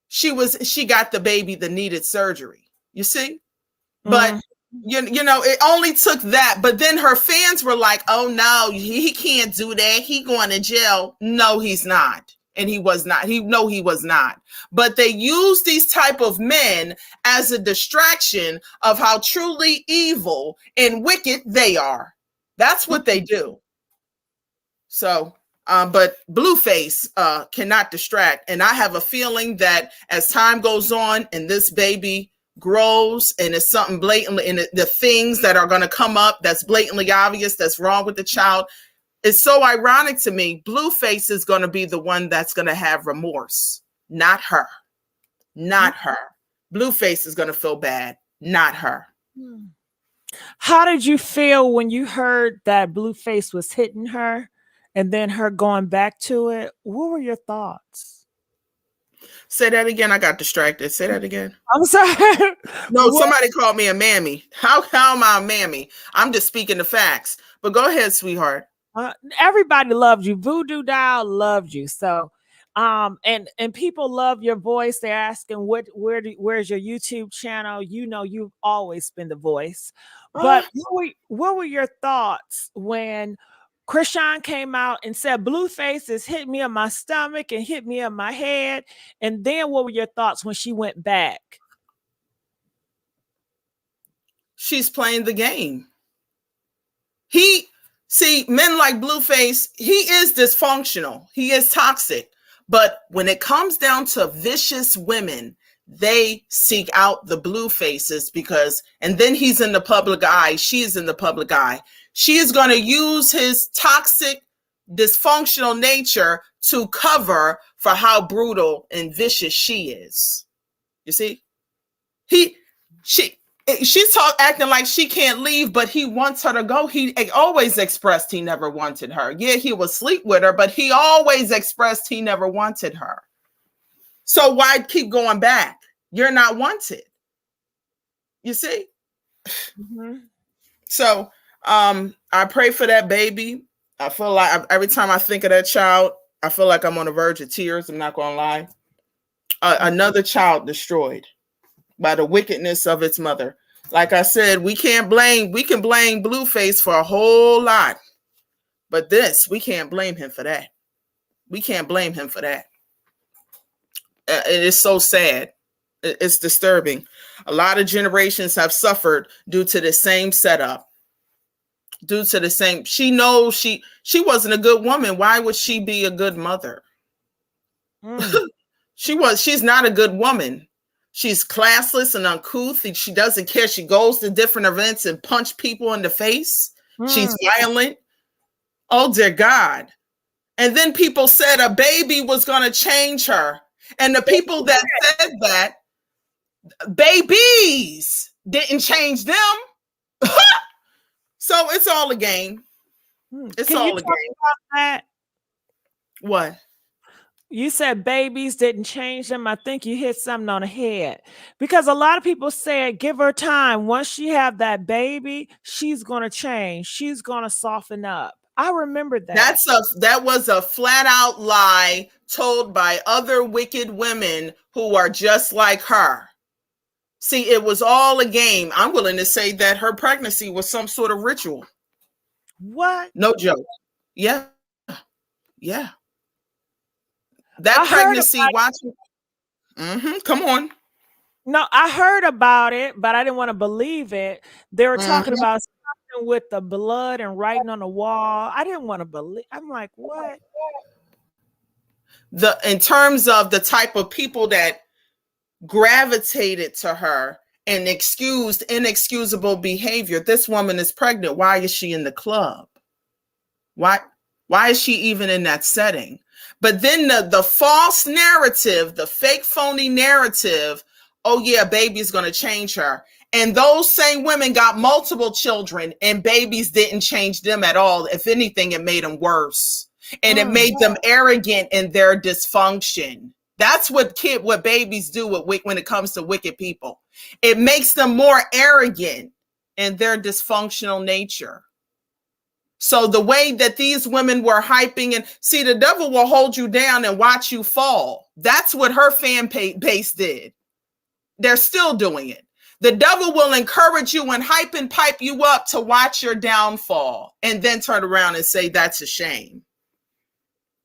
she got the baby that needed surgery. You see? But you know, it only took that. But then her fans were like, oh no, he can't do that. He going to jail. No, he's not. And he was not. He was not. But they use these type of men as a distraction of how truly evil and wicked they are. That's what they do. So, but Blueface cannot distract. And I have a feeling that as time goes on and this baby grows and it's something blatantly, and the things that are going to come up that's blatantly obvious that's wrong with the child, it's so ironic to me. Blueface is going to be the one that's going to have remorse, not her. Not her. Blueface is going to feel bad, not her. How did you feel when you heard that Blueface was hitting her and then her going back to it? What were your thoughts? Say that again. I got distracted. Say that again. I'm sorry. No, somebody called me a mammy. How am I a mammy? I'm just speaking the facts. But go ahead, sweetheart. Everybody loved you. Voodoo Doll loved you. So, and people love your voice. They're asking where's your YouTube channel? You know, you've always been the voice. But what were your thoughts when Chrisean came out and said Blueface is hit me on my stomach and hit me on my head? And then what were your thoughts when she went back? She's playing the game. Men like Blueface, he is dysfunctional. He is toxic. But when it comes down to vicious women, they seek out the Bluefaces and then he's in the public eye. She's in the public eye. She is going to use his toxic, dysfunctional nature to cover for how brutal and vicious she is. You see? She's acting like she can't leave, but he wants her to go. He always expressed he never wanted her. Yeah, he would sleep with her, but he always expressed he never wanted her. So why keep going back? You're not wanted. You see? So I pray for that baby. I feel like every time I think of that child, I feel like I'm on the verge of tears. I'm not going to lie. Another child destroyed by the wickedness of its mother. Like I said, we can blame Blueface for a whole lot, but we can't blame him for that. We can't blame him for that. It is so sad. It's disturbing. A lot of generations have suffered due to the same setup. Due to the same, she knows she wasn't a good woman. Why would she be a good mother? She's not a good woman. She's classless and uncouth. She doesn't care. She goes to different events and punch people in the face. She's violent. Oh, dear God. And then people said a baby was going to change her. And the people that said that, babies didn't change them. So it's all a game. It's all a game. That? What? You said babies didn't change them. I think you hit something on the head, because a lot of people said give her time. Once she have that baby, she's going to change. She's going to soften up. I remember that. That was a flat out lie told by other wicked women who are just like her. See, it was all a game. I'm willing to say that her pregnancy was some sort of ritual. What? No joke. Yeah. Yeah. That pregnancy watching. Come on. No, I heard about it, but I didn't want to believe it. They were talking about something with the blood and writing on the wall. I didn't want to believe. I'm like, what? in terms of the type of people that gravitated to her and excused inexcusable behavior. This woman is pregnant. Why is she in the club? Why is she even in that setting? But then the false narrative, the fake phony narrative, oh yeah, baby's going to change her. And those same women got multiple children and babies didn't change them at all. If anything, it made them worse. And it made them arrogant in their dysfunction. That's what babies do when it comes to wicked people. It makes them more arrogant in their dysfunctional nature. So the way that these women were hyping, and see, the devil will hold you down and watch you fall. That's what her fan base did. They're still doing it. The devil will encourage you and hype and pipe you up to watch your downfall and then turn around and say, that's a shame.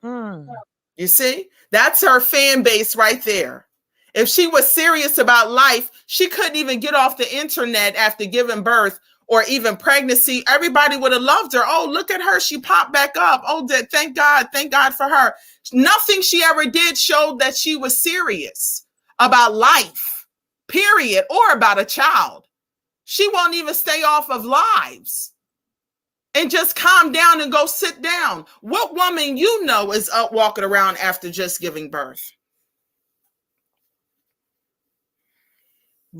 You see, that's her fan base right there. If she was serious about life, she couldn't even get off the internet after giving birth or even pregnancy. Everybody would have loved her. Oh, look at her. She popped back up. Oh, thank God. Thank God for her. Nothing she ever did showed that she was serious about life, period, or about a child. She won't even stay off of lives and just calm down and go sit down. What woman you know is up walking around after just giving birth?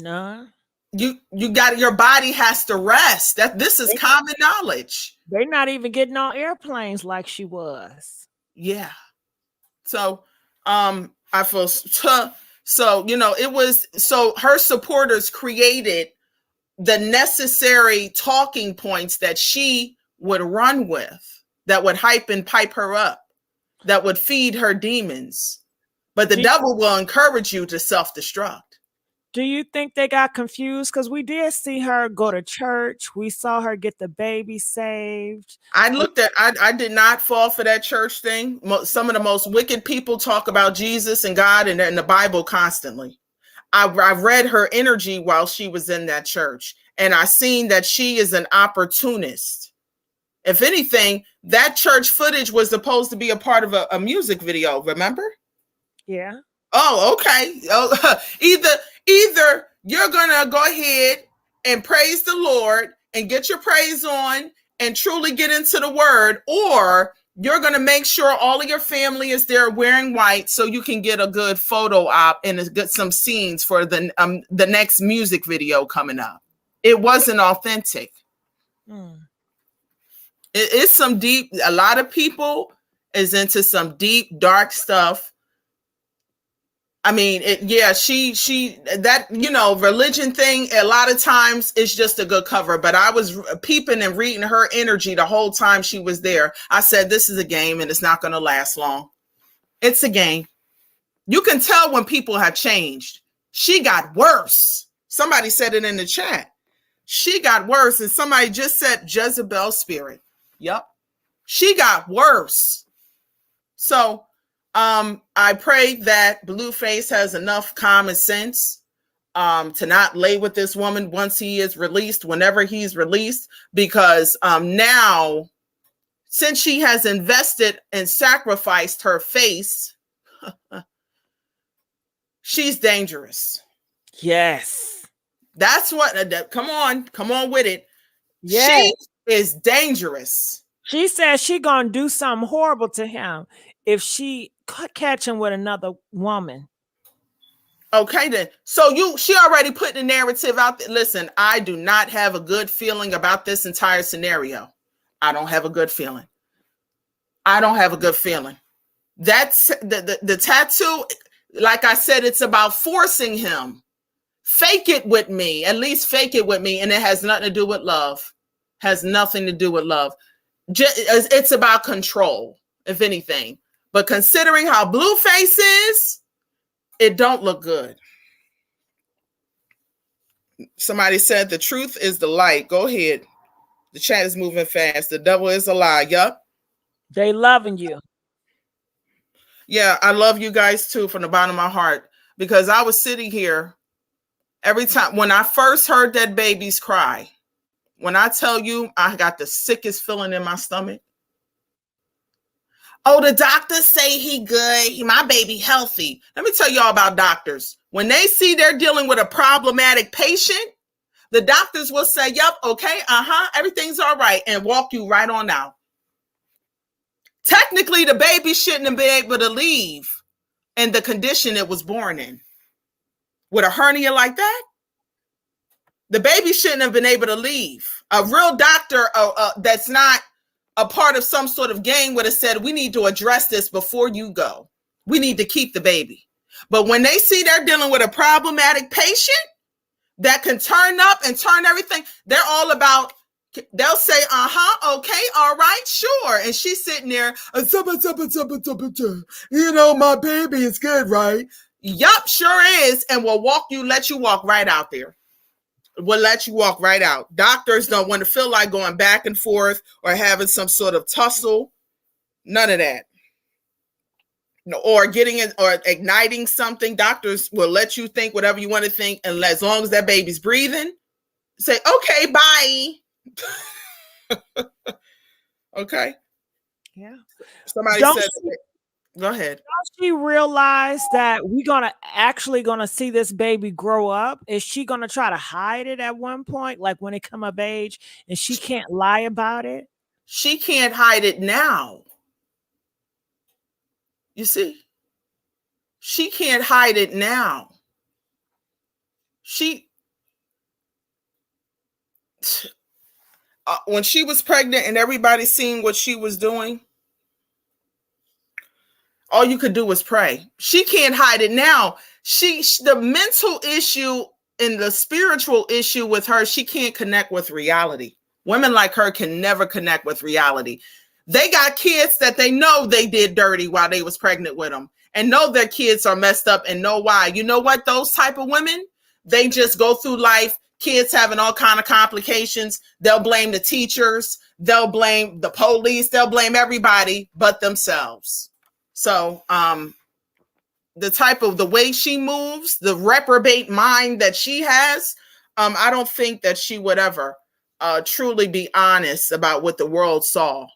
None. You got, your body has to rest. This is common knowledge. They're not even getting on airplanes like she was. Yeah. So I feel so, you know, it was, so her supporters created the necessary talking points that she would run with, that would hype and pipe her up, that would feed her demons. But the devil will encourage you to self-destruct. Do you think they got confused? Because we did see her go to church. We saw her get the baby saved. I did not fall for that church thing. Some of the most wicked people talk about Jesus and God and the Bible constantly. I read her energy while she was in that church, and I seen that she is an opportunist. If anything, that church footage was supposed to be a part of a music video, remember? Yeah. Oh, okay. Oh, either you're gonna go ahead and praise the Lord and get your praise on and truly get into the word, or you're gonna make sure all of your family is there wearing white so you can get a good photo op and get some scenes for the next music video coming up. It wasn't authentic. It's some deep, a lot of people is into some deep, dark stuff. I mean, that, you know, religion thing, a lot of times it's just a good cover, but I was peeping and reading her energy the whole time she was there. I said, this is a game and it's not going to last long. It's a game. You can tell when people have changed. She got worse. Somebody said it in the chat. She got worse. And somebody just said Jezebel spirit. Yep. She got worse. So, I pray that Blueface has enough common sense to not lay with this woman once he is released, whenever he's released, because now, since she has invested and sacrificed her face, she's dangerous. Yes. That's what, come on with it. Yes. She is dangerous. She said she gonna do something horrible to him if she catch him with another woman. Okay, then. So she already put the narrative out there. Listen, I do not have a good feeling about this entire scenario. I don't have a good feeling. That's the tattoo. Like I said, it's about forcing him. Fake it with me. At least fake it with me. And it has nothing to do with love. Has nothing to do with love. It's about control, if anything. But considering how Blueface is, it don't look good. Somebody said the truth is the light. Go ahead. The chat is moving fast. The devil is a lie. Yup. They loving you. Yeah, I love you guys too from the bottom of my heart, because I was sitting here every time when I first heard that baby's cry. When I tell you I got the sickest feeling in my stomach, Oh, the doctors say he good. My baby healthy. Let me tell y'all about doctors. When they see they're dealing with a problematic patient, the doctors will say, yep, okay, everything's all right, and walk you right on out. Technically, the baby shouldn't have been able to leave in the condition it was born in. With a hernia like that, the baby shouldn't have been able to leave. A real doctor that's not a part of some sort of gang would have said, we need to address this before you go. We need to keep the baby. But when they see they're dealing with a problematic patient that can turn up and turn everything, they're all about, they'll say, okay, all right, sure. And she's sitting there, you know, my baby is good, right? Yup, sure is. And will let you walk right out there. Will let you walk right out. Doctors don't want to feel like going back and forth or having some sort of tussle. None of that. No, or getting in or igniting something. Doctors will let you think whatever you want to think, and as long as that baby's breathing, say, okay, bye. Okay. Yeah. Somebody said, go ahead. Does she realize that we're gonna see this baby grow up? Is she gonna try to hide it at one point, like when it come of age, and she can't lie about it? She can't hide it now. You see, she can't hide it now. When she was pregnant and everybody seen what she was doing, all you could do was pray. She can't hide it now. The mental issue and the spiritual issue with her, she can't connect with reality. Women like her can never connect with reality. They got kids that they know they did dirty while they was pregnant with them and know their kids are messed up and know why. You know what? Those type of women, they just go through life, kids having all kind of complications. They'll blame the teachers. They'll blame the police. They'll blame everybody but themselves. So the way she moves, the reprobate mind that she has, I don't think that she would ever truly be honest about what the world saw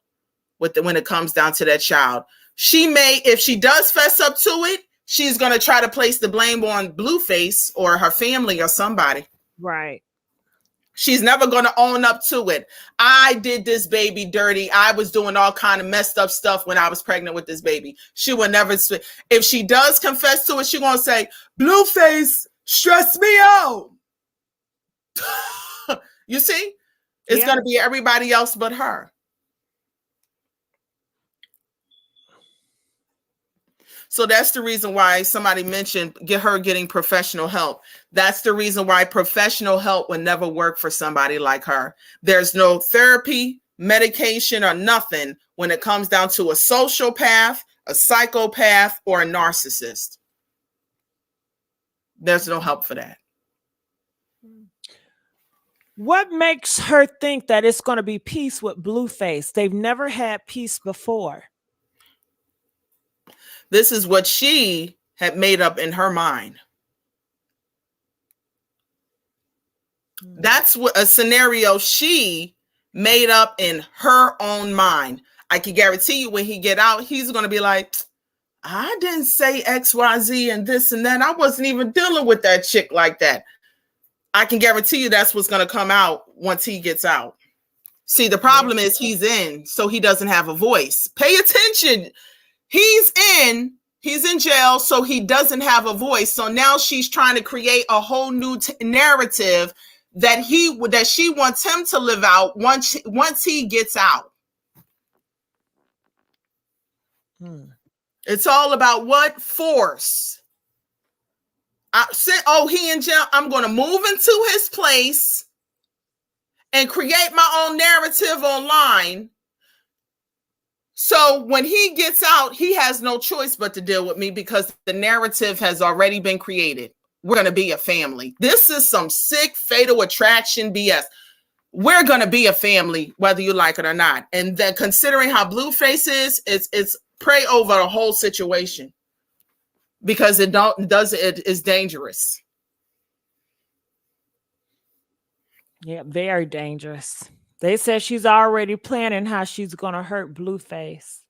when it comes down to that child. She may, if she does fess up to it, she's going to try to place the blame on Blueface or her family or somebody. Right. She's never going to own up to it. I did this baby dirty. I was doing all kind of messed up stuff when I was pregnant with this baby. She will never. If she does confess to it, she's going to say, Blueface stressed me out. You see? It's going to be everybody else but her. So that's the reason why somebody mentioned getting professional help. That's the reason why professional help would never work for somebody like her. There's no therapy, medication, or nothing when it comes down to a sociopath, a psychopath, or a narcissist. There's no help for that. What makes her think that it's going to be peace with Blueface? They've never had peace before. This is what she had made up in her mind. That's what a scenario she made up in her own mind. I can guarantee you when he get out, he's going to be like, I didn't say XYZ and this and that. I wasn't even dealing with that chick like that. I can guarantee you that's what's going to come out once he gets out. See, the problem is he's in, so he doesn't have a voice. Pay attention. He's in jail, so he doesn't have a voice. So now she's trying to create a whole new narrative that she wants him to live out once he gets out. It's all about what? Force. He in jail. I'm going to move into his place and create my own narrative online. So when he gets out, he has no choice but to deal with me because the narrative has already been created. We're going to be a family. This is some sick fatal attraction BS. We're going to be a family, whether you like it or not. And then considering how Blueface is, it's pray over the whole situation because it is dangerous. Yeah, very dangerous. They said she's already planning how she's going to hurt Blueface.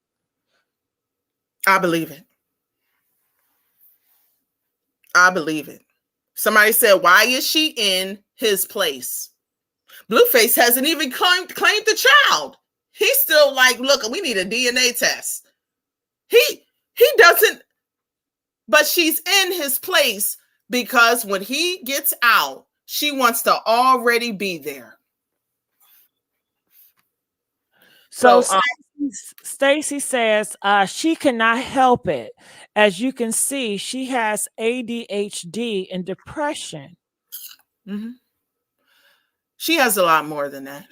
I believe it. I believe it. Somebody said, why is she in his place? Blueface hasn't even claimed the child. He's still like, look, we need a DNA test. He doesn't, but she's in his place because when he gets out, she wants to already be there. So Stacy says she cannot help it. As you can see, she has ADHD and depression. Mm-hmm. She has a lot more than that.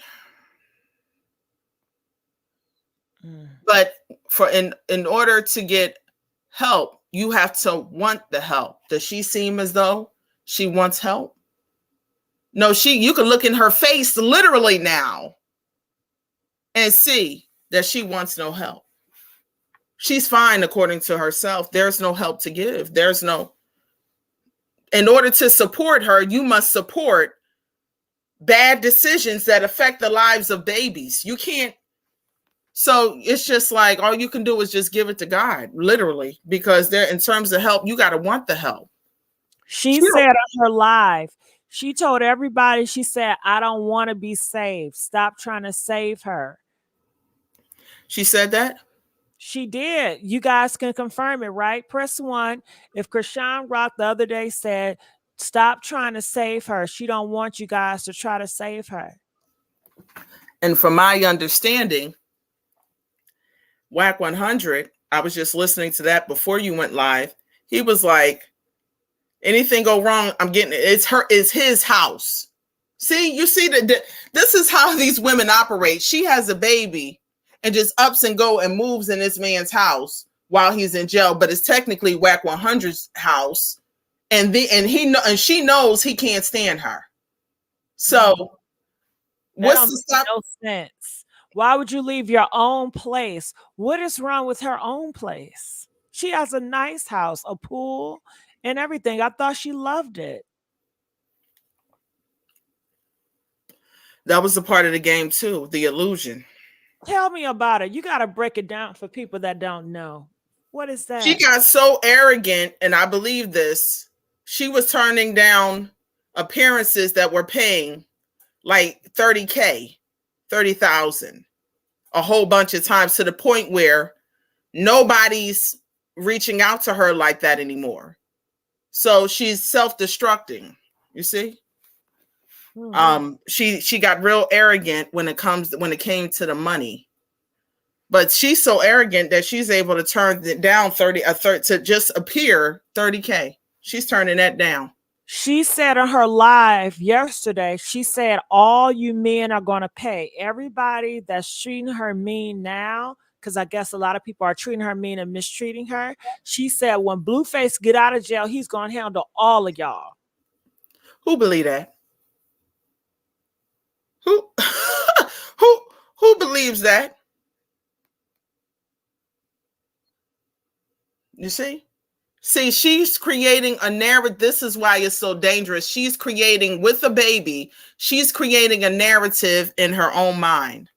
But in order to get help, you have to want the help. Does she seem as though she wants help? No, you can look in her face literally now and see that she wants no help. She's fine according to herself. There's no help to give. In order to support her, you must support bad decisions that affect the lives of babies. You can't. So it's just like all you can do is just give it to God, literally, because in terms of help, you got to want the help. She said on her live, she told everybody, she said, I don't want to be saved. Stop trying to save her. She said that? She did. You guys can confirm it, right? Press 1. If Chrisean Rock the other day said, stop trying to save her. She don't want you guys to try to save her. And from my understanding, Wack 100, I was just listening to that before you went live. He was like, anything go wrong, I'm getting it. It's his house. See, you see that this is how these women operate. She has a baby and just ups and go and moves in this man's house while he's in jail, but it's technically Wack 100's house, and she knows he can't stand her. So what's the stop? No sense. Why would you leave your own place? What is wrong with her own place? She has a nice house, a pool, and everything. I thought she loved it. That was a part of the game too, the illusion. Tell me about it. You got to break it down for people that don't know. What is that? She got so arrogant, and I believe this. She was turning down appearances that were paying like $30,000, $30,000 a whole bunch of times, to the point where nobody's reaching out to her like that anymore. So she's self-destructing, you see? She got real arrogant when it came to the money, but she's so arrogant that she's able to turn it down to just appear $30,000. She's turning that down. She said on her live yesterday, she said, all you men are going to pay. Everybody that's treating her mean now, because I guess a lot of people are treating her mean and mistreating her. She said, when Blueface get out of jail, he's going to handle all of y'all. Who believe that? Who believes that? You see, she's creating a narrative. This is why it's so dangerous. She's creating, with a baby, she's creating a narrative in her own mind.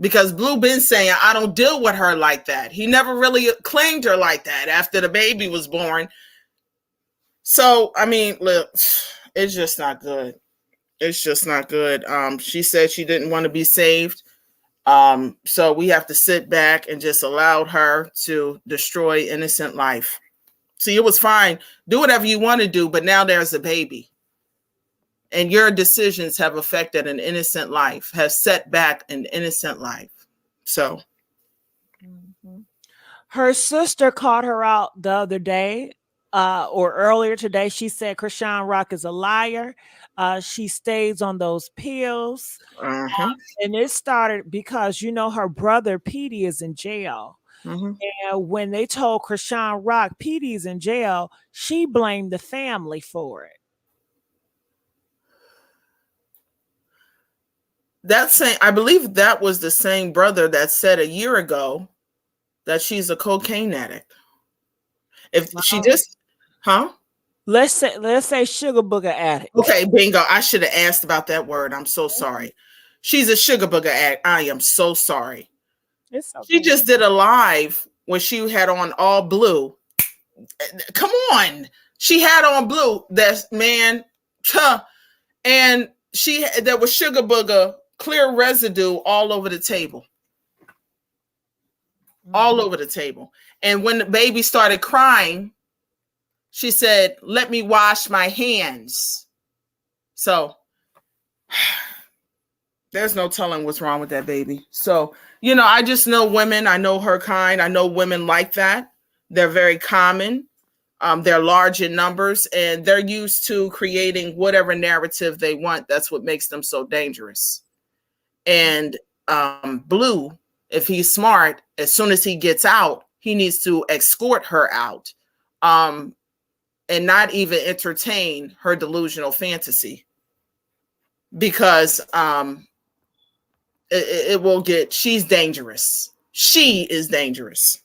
Because Blue been saying, I don't deal with her like that. He never really claimed her like that after the baby was born. So, I mean, look, it's just not good. It's just not good. She said she didn't want to be saved. So we have to sit back and just allow her to destroy innocent life. See, it was fine. Do whatever you want to do, but now there's a baby. And your decisions have affected an innocent life, have set back an innocent life. So. Her sister called her out the other day, or earlier today. She said Chrisean Rock is a liar. She stays on those pills. And it started because, her brother Petey is in jail. And when they told Chrisean Rock Petey's in jail, she blamed the family for it. I believe that was the same brother that said a year ago that she's a cocaine addict. If she just, Let's say sugar booger addict. Okay, bingo. I should have asked about that word. I'm so sorry. She's a sugar booger addict. I am so sorry. It's okay. She just did a live when she had on all blue. Come on. She had on blue. That's man. And there was sugar booger, clear residue all over the table. All over the table. And when the baby started crying, she said, "Let me wash my hands." So there's no telling what's wrong with that baby. So, I just know women. I know her kind. I know women like that. They're very common. They're large in numbers, and they're used to creating whatever narrative they want. That's what makes them so dangerous. And Blue, if he's smart, as soon as he gets out, he needs to escort her out, and not even entertain her delusional fantasy, because it will get. She's dangerous. She is dangerous.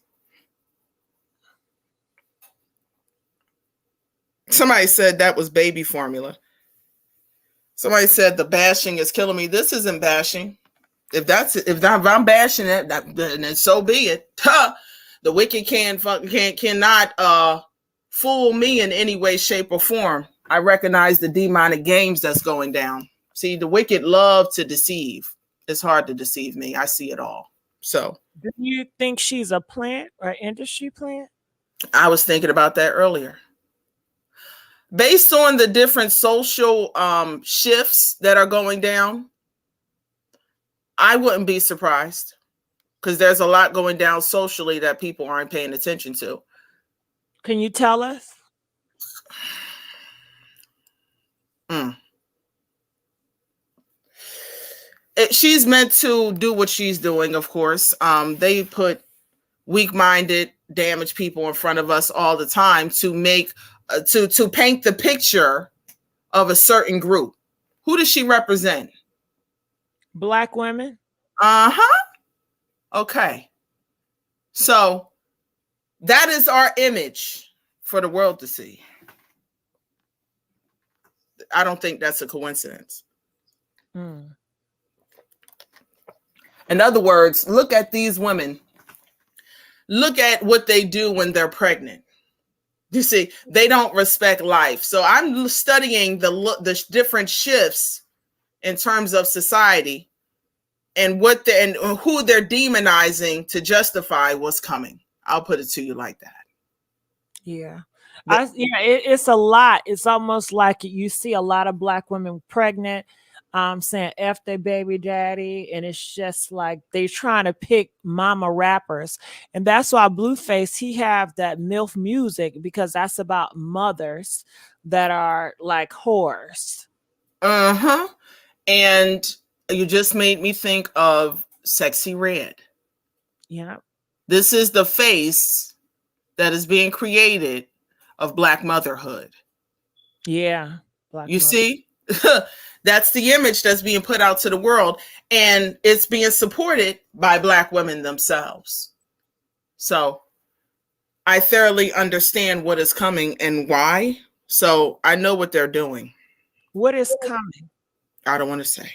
Somebody said that was baby formula. Somebody said the bashing is killing me. This isn't bashing. If I'm bashing it, then so be it. The wicked cannot fool me in any way, shape, or form. I recognize the demonic games that's going down. See, the wicked love to deceive. It's hard to deceive me. I see it all. So, do you think she's a plant or industry plant? I was thinking about that earlier. Based on the different social shifts that are going down, I wouldn't be surprised, because there's a lot going down socially that people aren't paying attention to. Can you tell us? She's meant to do what she's doing, of course. They put weak-minded, damaged people in front of us all the time to make to paint the picture of a certain group. Who does she represent? Black women. Okay. So that is our image for the world to see. I don't think that's a coincidence. In other words, look at these women. Look at what they do when they're pregnant. You see, they don't respect life. So I'm studying the different shifts in terms of society, and who they're demonizing to justify what's coming. I'll put it to you like that. Yeah. It's a lot. It's almost like you see a lot of Black women pregnant, saying F their baby daddy. And it's just like they're trying to pick mama rappers. And that's why Blueface, he have that MILF music, because that's about mothers that are like whores. And you just made me think of Sexy Red. Yeah. This is the face that is being created of Black motherhood. Yeah. You see? That's the image that's being put out to the world, and it's being supported by Black women themselves. So I thoroughly understand what is coming and why. So I know what they're doing. What is coming? I don't want to say.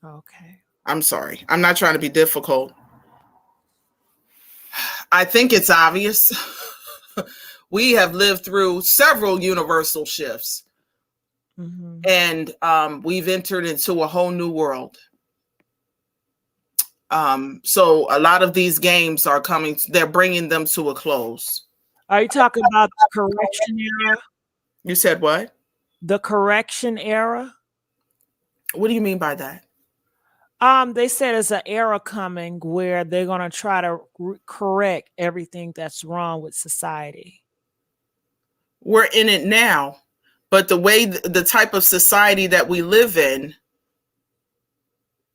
Okay. I'm sorry. I'm not trying to be difficult. I think it's obvious. We have lived through several universal shifts. And we've entered into a whole new world. So a lot of these games are coming, they're bringing them to a close. Are you talking about the correction era? You said what? The correction era? What do you mean by that? They said it's an era coming where they're going to try to correct everything that's wrong with society. We're in it now. But the way, the type of society that we live in,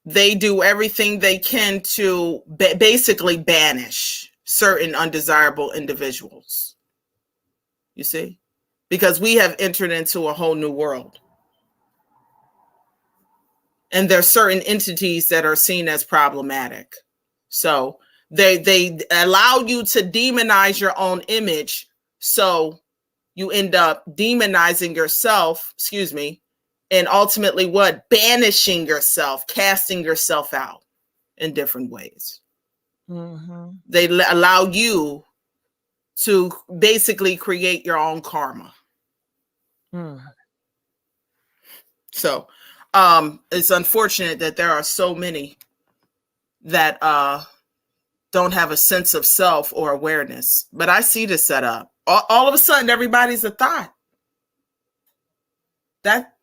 they do everything they can to basically banish certain undesirable individuals. You see? Because we have entered into a whole new world. And there are certain entities that are seen as problematic. So they allow you to demonize your own image. So you end up demonizing yourself, and ultimately what? Banishing yourself, casting yourself out in different ways. Mm-hmm. They allow you to basically create your own karma. So it's unfortunate that there are so many that don't have a sense of self or awareness. But I see this set up. All of a sudden, everybody's a thought. That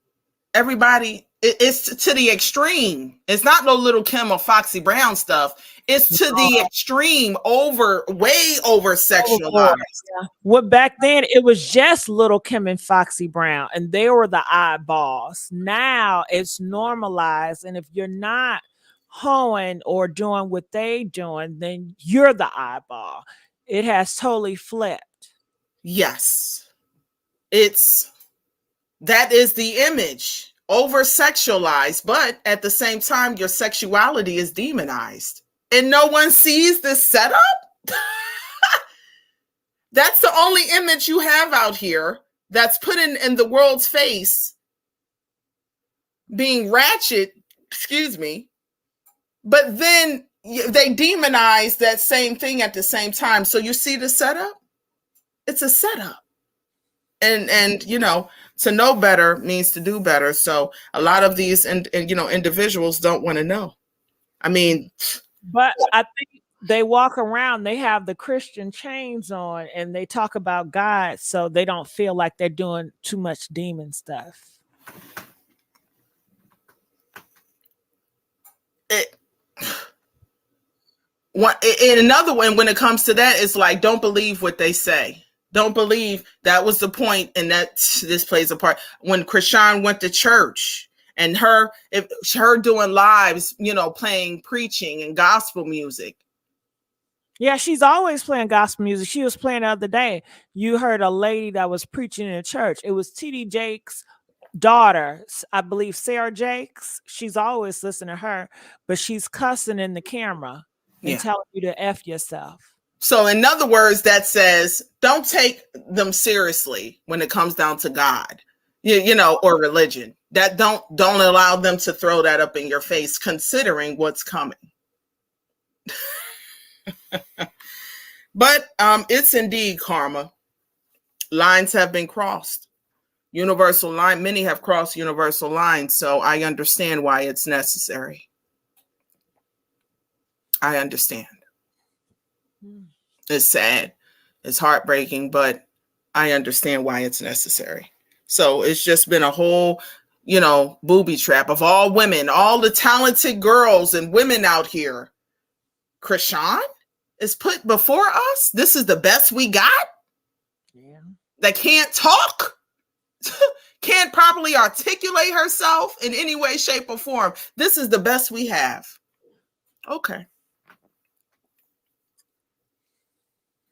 everybody, it's to the extreme. It's not no Little Kim or Foxy Brown stuff. It's to the extreme, way over sexualized. Yeah. What back then it was just Little Kim and Foxy Brown, and they were the eyeballs. Now it's normalized, and if you're not hoeing or doing what they doing, then you're the eyeball. It has totally flipped. Yes, that is the image, over sexualized, but at the same time, your sexuality is demonized, and no one sees this setup. That's the only image you have out here that's put in the world's face, being ratchet, excuse me, but then they demonize that same thing at the same time. So you see the setup? It's a setup. And you know, to know better means to do better. So a lot of these individuals don't want to know. I mean, but I think they walk around, they have the Christian chains on, and they talk about God, so they don't feel like they're doing too much demon stuff. In another one, when it comes to that, it's like, don't believe what they say. Don't believe. That was the point, and that this plays a part. When Chrisean went to church, and her doing lives, playing, preaching, and gospel music. Yeah, she's always playing gospel music. She was playing the other day. You heard a lady that was preaching in a church. It was TD Jake's daughter, I believe Sarah Jakes. She's always listening to her, but she's cussing in the camera and telling you to F yourself. So in other words, that says, don't take them seriously when it comes down to God, or religion. That don't allow them to throw that up in your face, considering what's coming. But it's indeed karma. Lines have been crossed. Universal line. Many have crossed universal lines. So I understand why it's necessary. I understand. It's sad. It's heartbreaking, but I understand why it's necessary. So it's just been a whole, booby trap of all women, all the talented girls and women out here. Chrisean is put before us. This is the best we got. Yeah. That can't talk, can't properly articulate herself in any way, shape, or form. This is the best we have. Okay.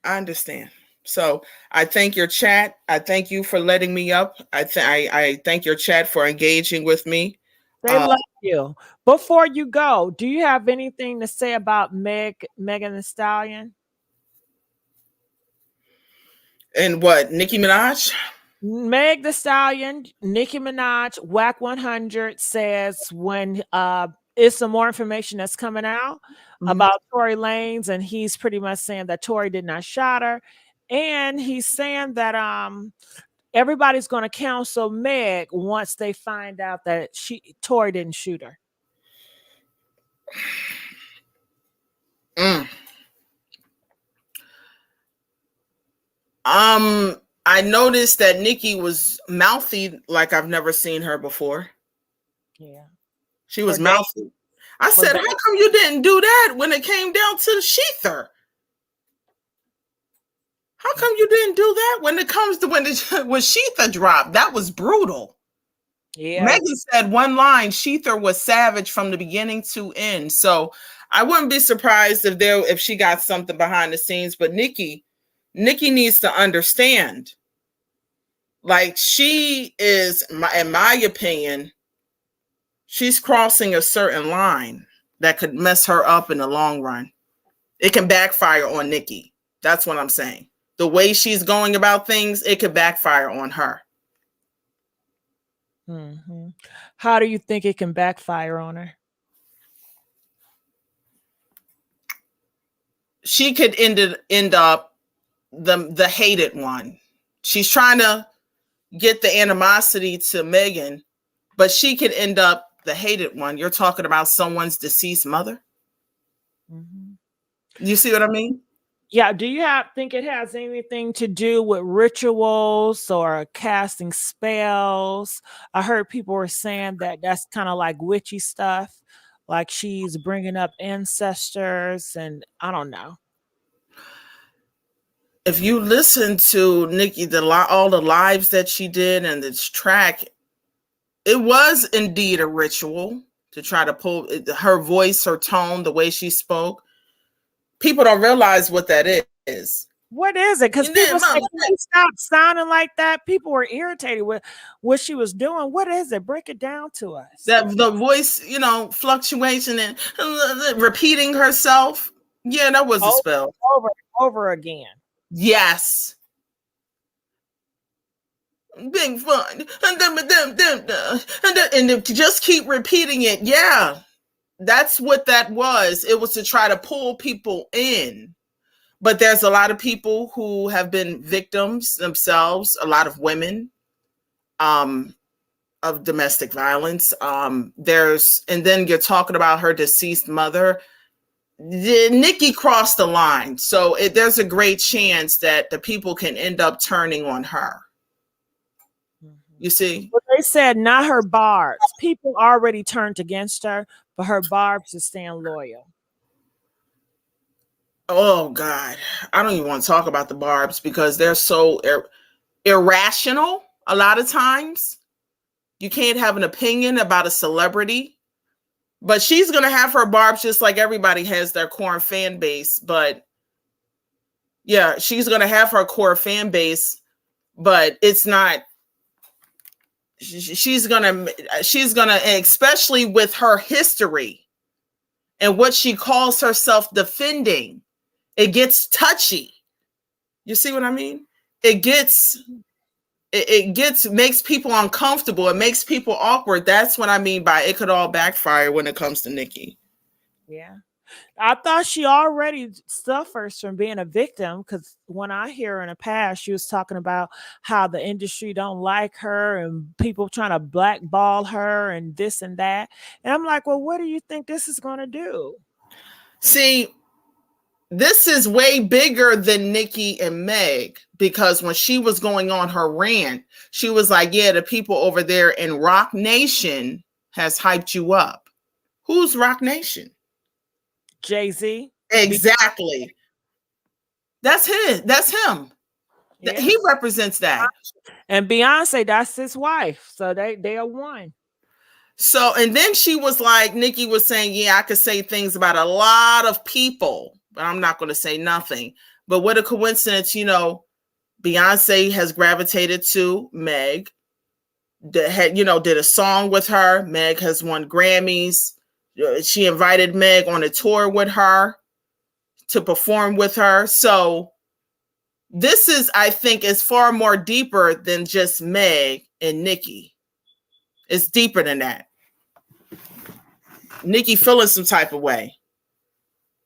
I understand. So I thank your chat. I thank you for letting me up. I thank your chat for engaging with me. They love you. Before you go, do you have anything to say about Megan Thee Stallion? And what, Nicki Minaj? Meg Thee Stallion, Nicki Minaj, Wack 100 says when it's some more information that's coming out about Tory Lanez, and he's pretty much saying that Tory did not shot her, and he's saying that everybody's going to counsel Meg once they find out that Tory didn't shoot her. I noticed that Nicki was mouthy like I've never seen her before. Yeah. She was mouthy. I said, how come you didn't do that when it came down to the Sheether? How come you didn't do that when Sheether dropped? That was brutal. Yeah. Megan said one line, Sheether was savage from the beginning to end. So I wouldn't be surprised if she got something behind the scenes, but Nicki needs to understand. Like, she is, in my opinion, she's crossing a certain line that could mess her up in the long run. It can backfire on Nicki. That's what I'm saying. The way she's going about things, it could backfire on her. Mm-hmm. How do you think it can backfire on her? she could end up the hated one. She's trying to get the animosity to Megan, but she could end up the hated one. You're talking about someone's deceased mother. You see what I mean? Yeah. Do you think it has anything to do with rituals or casting spells? I heard people were saying that that's kind of like witchy stuff, like she's bringing up ancestors, and I don't know. If you listen to Nicki, all the lives that she did and this track, it was indeed a ritual to try to pull her voice, her tone, the way she spoke. People don't realize what that is. What is it? Because people say, can you stop sounding like that? People were irritated with what she was doing. What is it? Break it down to us. That the voice, fluctuation and repeating herself. Yeah, that was a spell. Over and over again. Yes. Big fun. And just keep repeating it. Yeah. That's what that was. It was to try to pull people in. But there's a lot of people who have been victims themselves, a lot of women of domestic violence. And then you're talking about her deceased mother. Nicki crossed the line. So there's a great chance that the people can end up turning on her. You see? Well, they said not her barbs. People already turned against her, but her barbs is staying loyal. Oh, God. I don't even want to talk about the barbs because they're so irrational a lot of times. You can't have an opinion about a celebrity. But she's going to have her barbs just like everybody has their core fan base. But yeah, she's going to have her core fan base, but it's not. She's gonna, especially with her history and what she calls herself defending, it gets touchy. You see what I mean? It makes people uncomfortable. It makes people awkward. That's what I mean by it could all backfire when it comes to Nicki. Yeah. I thought she already suffers from being a victim, because when I hear her in the past, she was talking about how the industry don't like her and people trying to blackball her and this and that. And I'm like, well, what do you think this is going to do? See, this is way bigger than Nicki and Meg, because when she was going on her rant, she was like, yeah, the people over there in Rock Nation has hyped you up. Who's Rock Nation? Jay-Z. Exactly. That's him. Yeah. He represents that. And Beyonce, that's his wife. So they are one. So, and then she was like, Nicki was saying, yeah, I could say things about a lot of people, but I'm not going to say nothing. But what a coincidence, Beyonce has gravitated to Meg. Did a song with her. Meg has won Grammys. She invited Meg on a tour with her to perform with her. So this is, I think, is far more deeper than just Meg and Nicki. It's deeper than that. Nicki feeling some type of way.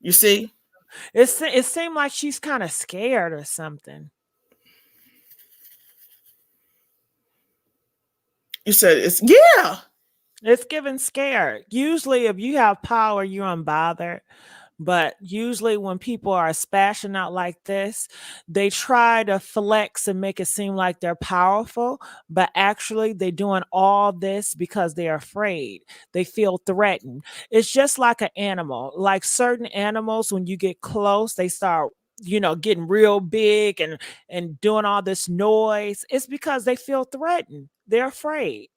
You see? It seemed like she's kind of scared or something. You said yeah. It's giving scared. Usually if you have power, you're unbothered. But usually when people are spashing out like this, they try to flex and make it seem like they're powerful, but actually they're doing all this because they're afraid. They feel threatened. It's just like an animal. Like certain animals, when you get close, they start getting real big and doing all this noise. It's because they feel threatened. They're afraid.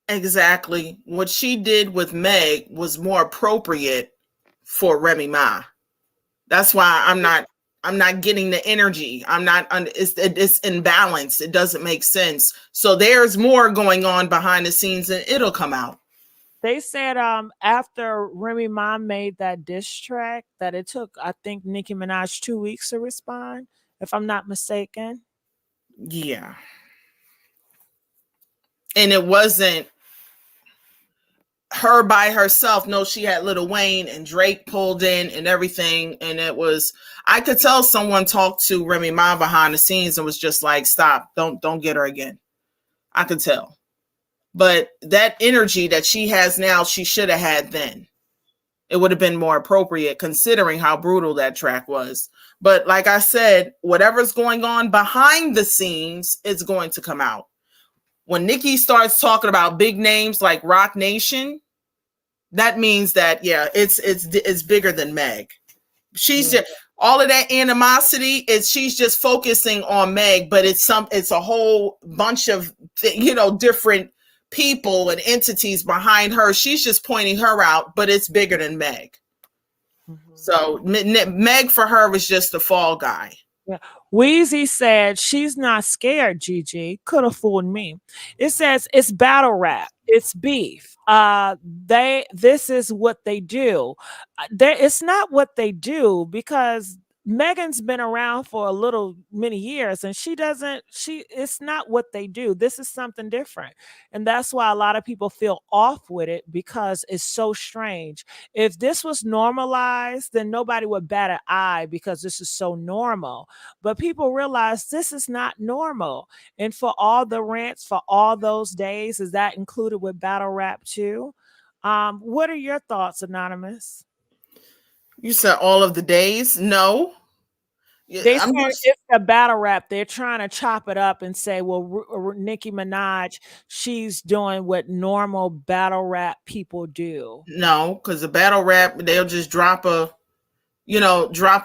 Exactly. What she did with Meg was more appropriate for Remy Ma. That's why I'm not getting the energy. It's imbalanced. It doesn't make sense. So there's more going on behind the scenes and it'll come out. They said after Remy Ma made that diss track that it took, I think, Nicki Minaj 2 weeks to respond, if I'm not mistaken. Yeah. And it wasn't her by herself. No, she had Lil Wayne and Drake pulled in and everything. And it was, I could tell someone talked to Remy Ma behind the scenes and was just like, stop, don't get her again. I could tell. But that energy that she has now, she should have had then. It would have been more appropriate considering how brutal that track was. But like I said, whatever's going on behind the scenes is going to come out. When Nicki starts talking about big names like Rock Nation, that means that, yeah, it's bigger than Meg. She's just, all of that animosity is, she's just focusing on Meg, but it's a whole bunch of different people and entities behind her. She's just pointing her out, but it's bigger than Meg. So Meg for her was just the fall guy. Yeah. Wheezy said she's not scared, Gigi. Could have fooled me. It says it's battle rap. It's beef. This is what they do. It's not what they do, because Megan's been around for many years, and it's not what they do. This is something different. And that's why a lot of people feel off with it, because it's so strange. If this was normalized, then nobody would bat an eye, because this is so normal. But people realize this is not normal. And for all the rants for all those days, is that included with battle rap too? What are your thoughts, Anonymous? You said all of the days? No. They said it's a battle rap. They're trying to chop it up and say, well, Nicki Minaj, she's doing what normal battle rap people do. No, because the battle rap, they'll just drop a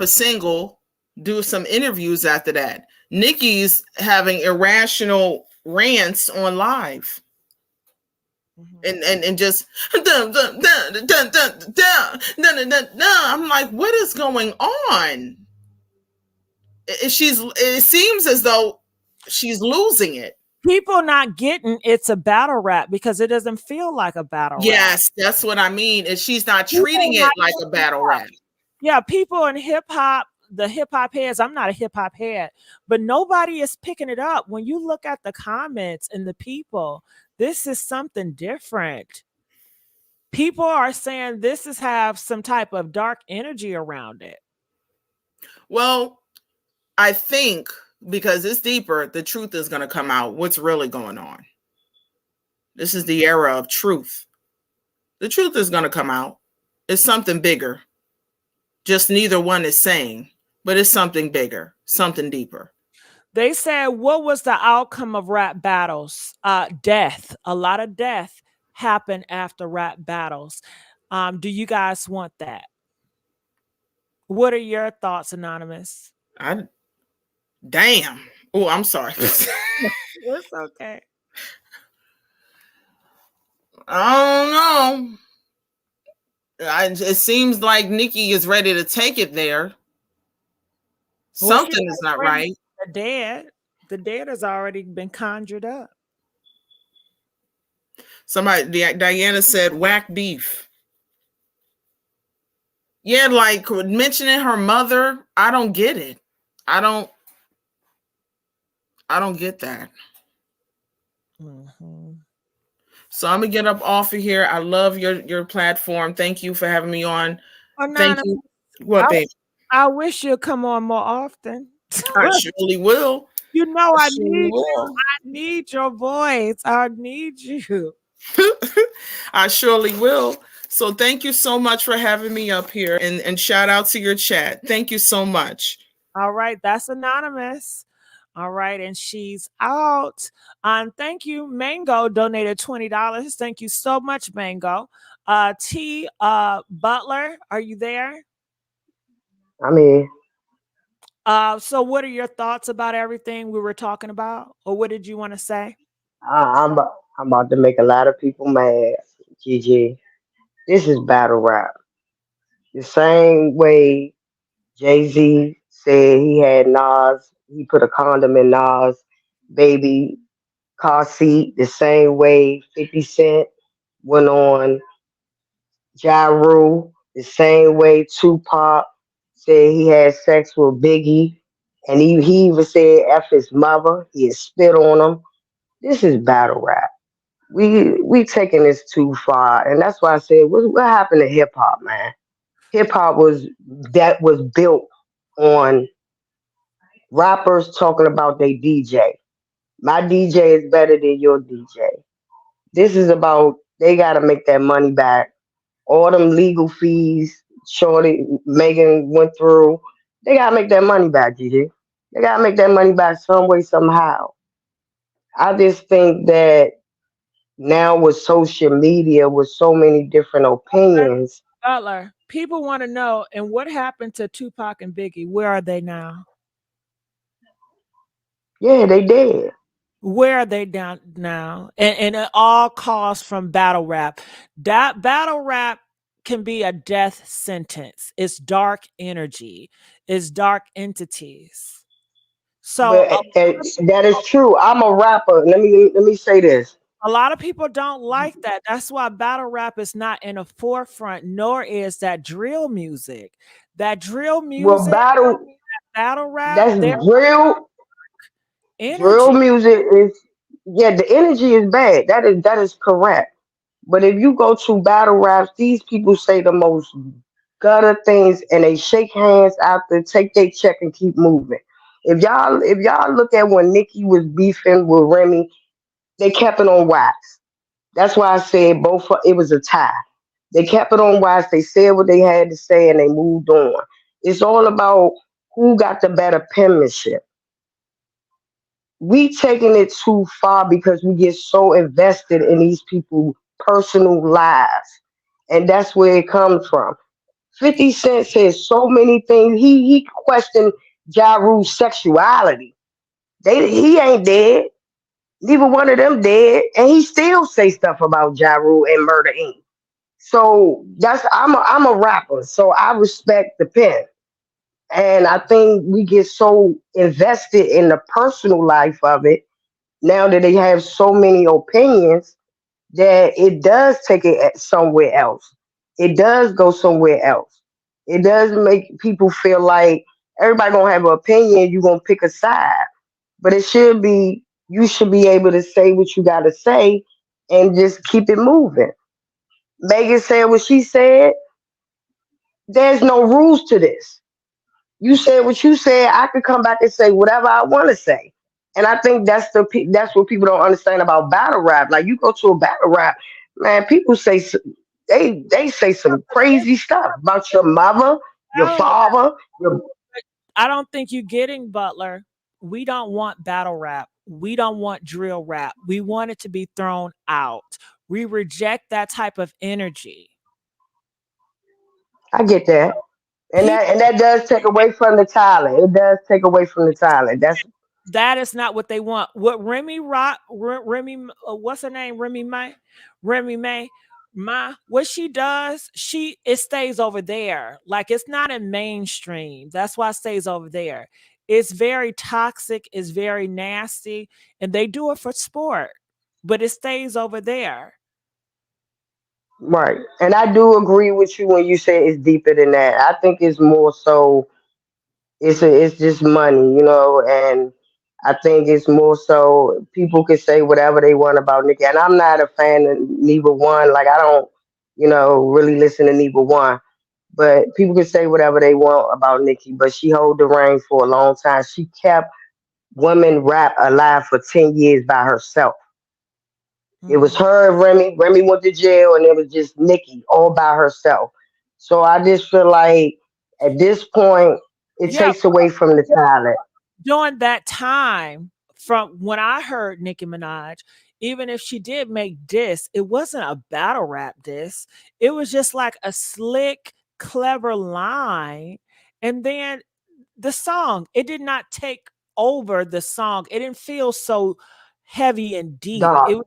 single, do some interviews after that. Nicki's having irrational rants on live. And just I'm like, what is going on? It seems as though she's losing it. People not getting it's a battle rap because it doesn't feel like a battle rap. Yes, that's what I mean. And she's not treating it like a battle rap. Yeah, people in hip hop, the hip hop heads, I'm not a hip hop head, but nobody is picking it up. When you look at the comments and the people, this is something different. People are saying this have some type of dark energy around it. Well, I think because it's deeper, the truth is going to come out. What's really going on? This is the era of truth. The truth is going to come out. It's something bigger. Just neither one is saying, but it's something bigger, something deeper. They said, what was the outcome of rap battles? Death. A lot of death happened after rap battles. Do you guys want that? What are your thoughts, Anonymous? Damn. Oh, I'm sorry. It's okay. I don't know. It seems like Nicki is ready to take it there. Something is not right. The dead has already been conjured up. Diana said, whack beef. Yeah, like mentioning her mother. I don't get it. I don't get that. Mm-hmm. So I'm gonna get up off of here. I love your platform. Thank you for having me on. Thank you. What, babe? I wish you'd come on more often. I surely will. You know, I need you. I need your voice. I need you. I surely will. So thank you so much for having me up here, and shout out to your chat. Thank you so much. All right, that's Anonymous. All right, and she's out. Thank you. Mango donated $20. Thank you so much, Mango. T Butler, are you there? I'm here. So what are your thoughts about everything we were talking about? Or what did you want to say? I'm about to make a lot of people mad. Gigi, this is battle rap. The same way Jay-Z said he had Nas, he put a condom in Nas' baby car seat. The same way 50 Cent went on Ja Rule. The same way Tupac said he had sex with Biggie. And he even said F his mother. He had spit on him. This is battle rap. we taking this too far, and that's why I said, what happened to hip hop, man? Hip hop was built on rappers talking about their DJ. My DJ is better than your DJ. This is about they got to make that money back. All them legal fees, Shorty Megan went through. They gotta make that money back, Gigi. They gotta make that money back some way, somehow. I just think that now with social media, with so many different opinions, Butler, people want to know, and what happened to Tupac and Biggie? Where are they now? yeah, they did. Where are they down now? And it all calls from battle rap. That battle rap can be a death sentence. It's dark energy. It's dark entities. So But that is true. I'm a rapper. Let me say this. a lot of people don't like that. That's why battle rap is not in the forefront, nor is that drill music. That drill Well, music, battle rap, that's their drill energy. music is, yeah, the energy is bad. That is correct. But if you go to battle raps, these people say the most gutter things and they shake hands after, take their check and keep moving. If y'all look at when Nicki was beefing with Remy, they kept it on wax. That's why I said it was a tie. They kept it on wax, they said what they had to say and they moved on. It's all about who got the better penmanship. We taking it too far because we get so invested in these people's personal lives. And that's where it comes from. 50 Cent says so many things. He questioned Ja Rule's sexuality. He ain't dead. Neither one of them dead. And he still say stuff about Ja Rule and Murder Inc. So I'm a rapper. So I respect the pen. And I think we get so invested in the personal life of it now that they have so many opinions that it does take it somewhere else. It does go somewhere else. It does make people feel like everybody gonna have an opinion. You gonna pick a side, but it should be you should be able to say what you gotta say and just keep it moving. Megan said what she said. There's no rules to this. You said what you said. I could come back and say whatever I want to say. And I think that's what people don't understand about battle rap. Like you go to a battle rap, man, people say they say some crazy stuff about your mother, your Battle rap. father, your I don't think you're getting Butler. We don't want battle rap. We don't want drill rap. We want it to be thrown out. We reject that type of energy. I get that. And that People and that does take away from the talent. It does take away from the talent. That's that is not what they want. What Remy, what's her name? Remy May, what she does, it stays over there. Like it's not in mainstream. That's why it stays over there. It's very toxic. It's very nasty, and they do it for sport, but it stays over there. right. And I do agree with you when you say it's deeper than that. I think it's more so it's just money, and I think it's more so people can say whatever they want about Nicki. And I'm not a fan of neither one. Like I don't, really listen to neither one. But people can say whatever they want about Nicki, but she hold the reins for a long time. She kept women rap alive for 10 years by herself. It was Mhm. her and Remy. Remy went to jail, and it was just Nicki all by herself. So I just feel like at this point, it Yeah, takes away from the talent. during that time from when I heard Nicki Minaj, even if she did make diss, it wasn't a battle rap diss. It was just like a slick, clever line. And then the song, it did not take over the song. It didn't feel so heavy and deep. Dog. It was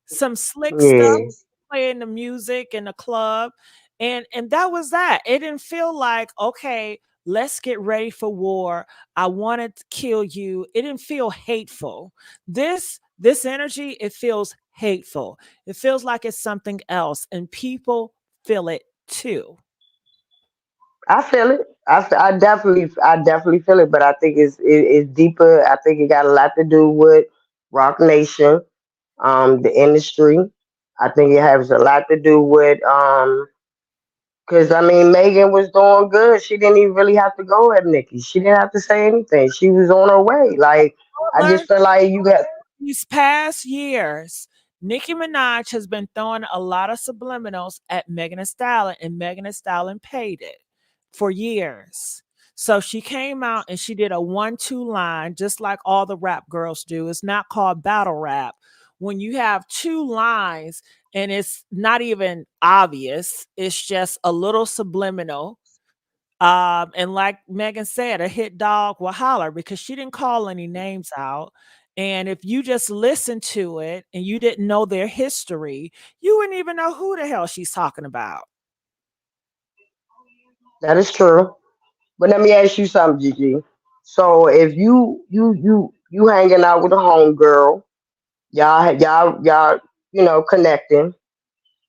some slick stuff, Yeah. playing the music in the club, and that was that. It didn't feel like, okay, let's get ready for war. I want to kill you. It didn't feel hateful. This energy, it feels hateful. It feels like it's something else, and people feel it too. I feel it. I definitely feel it, but I think it's deeper. I think it got a lot to do with Rock Nation. the industry. I think it has a lot to do with because I mean Megan was doing good. She didn't even really have to go at Nicki. She didn't have to say anything. She was on her way. Like I Butler, just feel like you got these past years, Nicki Minaj has been throwing a lot of subliminals at Megan Thee Stallion, and Megan Thee Stallion paid it for years. So she came out and she did a 1-2 line, just like all the rap girls do. It's not called battle rap. When you have two lines and it's not even obvious, it's just a little subliminal. And like Megan said, a hit dog will holler because she didn't call any names out. And if you just listen to it and you didn't know their history, you wouldn't even know who the hell she's talking about. that is true. But let me ask you something, Gigi. So if you hanging out with a homegirl, y'all connecting.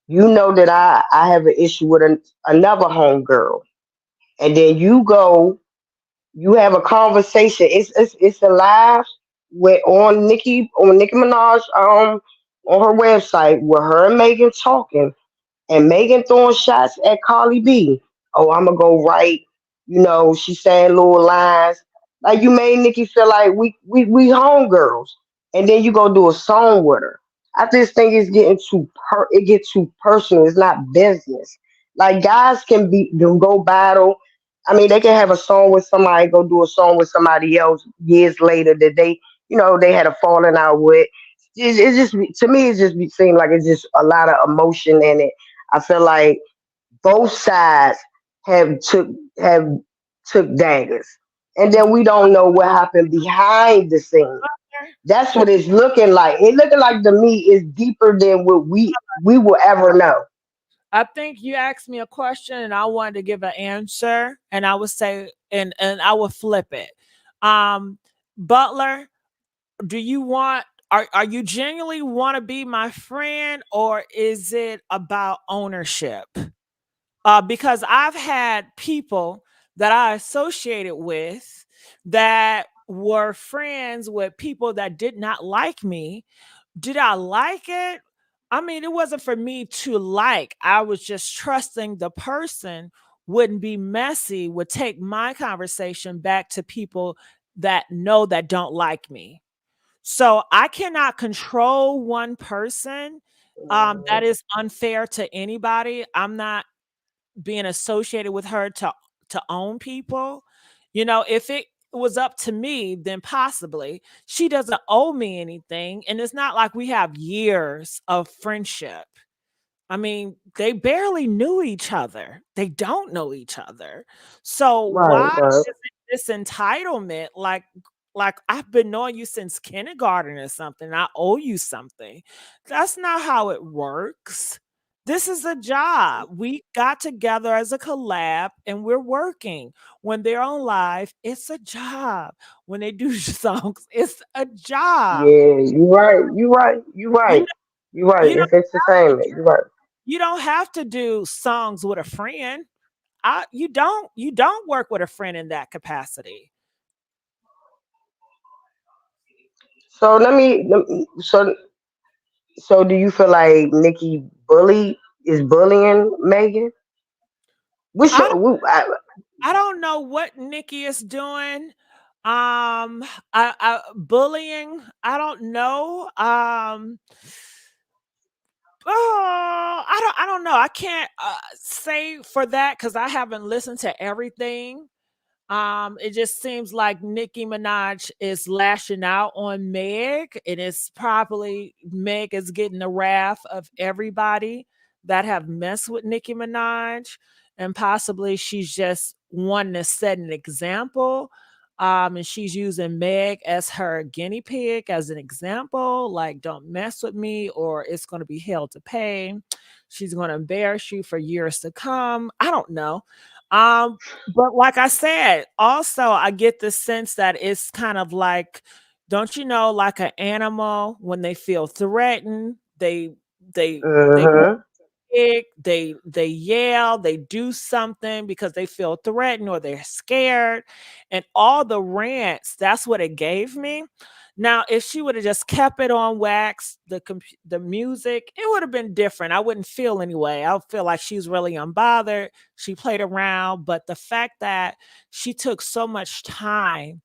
You know that I have an issue with another homegirl, and then you have a conversation. It's a live with on Nicki Minaj on her website with her and Megan talking, and Megan throwing shots at Carly B. Oh, I'm gonna go right. She's saying little lines. Like you made Nikki feel like we homegirls, and then you go do a song with her. I just think it's getting it gets too personal. It's not business. Like guys can go battle. I mean, they can have a song with somebody, go do a song with somebody else years later that they had a falling out with. It just to me, it just seems like it's just a lot of emotion in it. I feel like both sides have took have took daggers, and then we don't know what happened behind the scene. That's what it's looking like. It looking like to me is deeper than what we will ever know. I think you asked me a question and I wanted to give an answer, and I would say, and I would flip it. Butler, do you want are you genuinely want to be my friend, or is it about ownership? Because I've had people that I associated with that were friends with people that did not like me. Did I like it? I mean, it wasn't for me to like. I was just trusting the person wouldn't be messy, would take my conversation back to people that know that don't like me. So I cannot control one person. That is unfair to anybody. I'm not being associated with her to own people. If it was up to me, then possibly she doesn't owe me anything. And it's not like we have years of friendship. I mean, they barely knew each other. They don't know each other. So Right, why right. is it this entitlement? Like I've been knowing you since kindergarten or something. I owe you something. That's not how it works. This is a job. We got together as a collab and we're working. When they're on live, it's a job. When they do songs, it's a job. Yeah, you right. You right. You You right. You right. you don't It's entertainment. You right. you don't have to do songs with a friend. You don't work with a friend in that capacity. So so do you feel like Nikki is bullying Megan? Which I we, I, I don't know what Nicki is doing. I bullying. I don't know. Oh, I don't know. I can't say for that because I haven't listened to everything. It just seems like Nicki Minaj is lashing out on Meg. It is probably Meg is getting the wrath of everybody that have messed with Nicki Minaj, and possibly she's just wanting to set an example. And she's using Meg as her guinea pig as an example, like don't mess with me or it's going to be hell to pay. She's going to embarrass you for years to come. I don't know. Um, but like I said, also I get the sense that it's kind of like, don't you know, like an animal when they feel threatened, they go uh-huh. big, they yell, they do something because they feel threatened or they're scared, and all the rants. That's what it gave me. Now, if she would have just kept it on wax, the music, it would have been different. I wouldn't feel anyway. I would feel like she's really unbothered. She played around, but the fact that she took so much time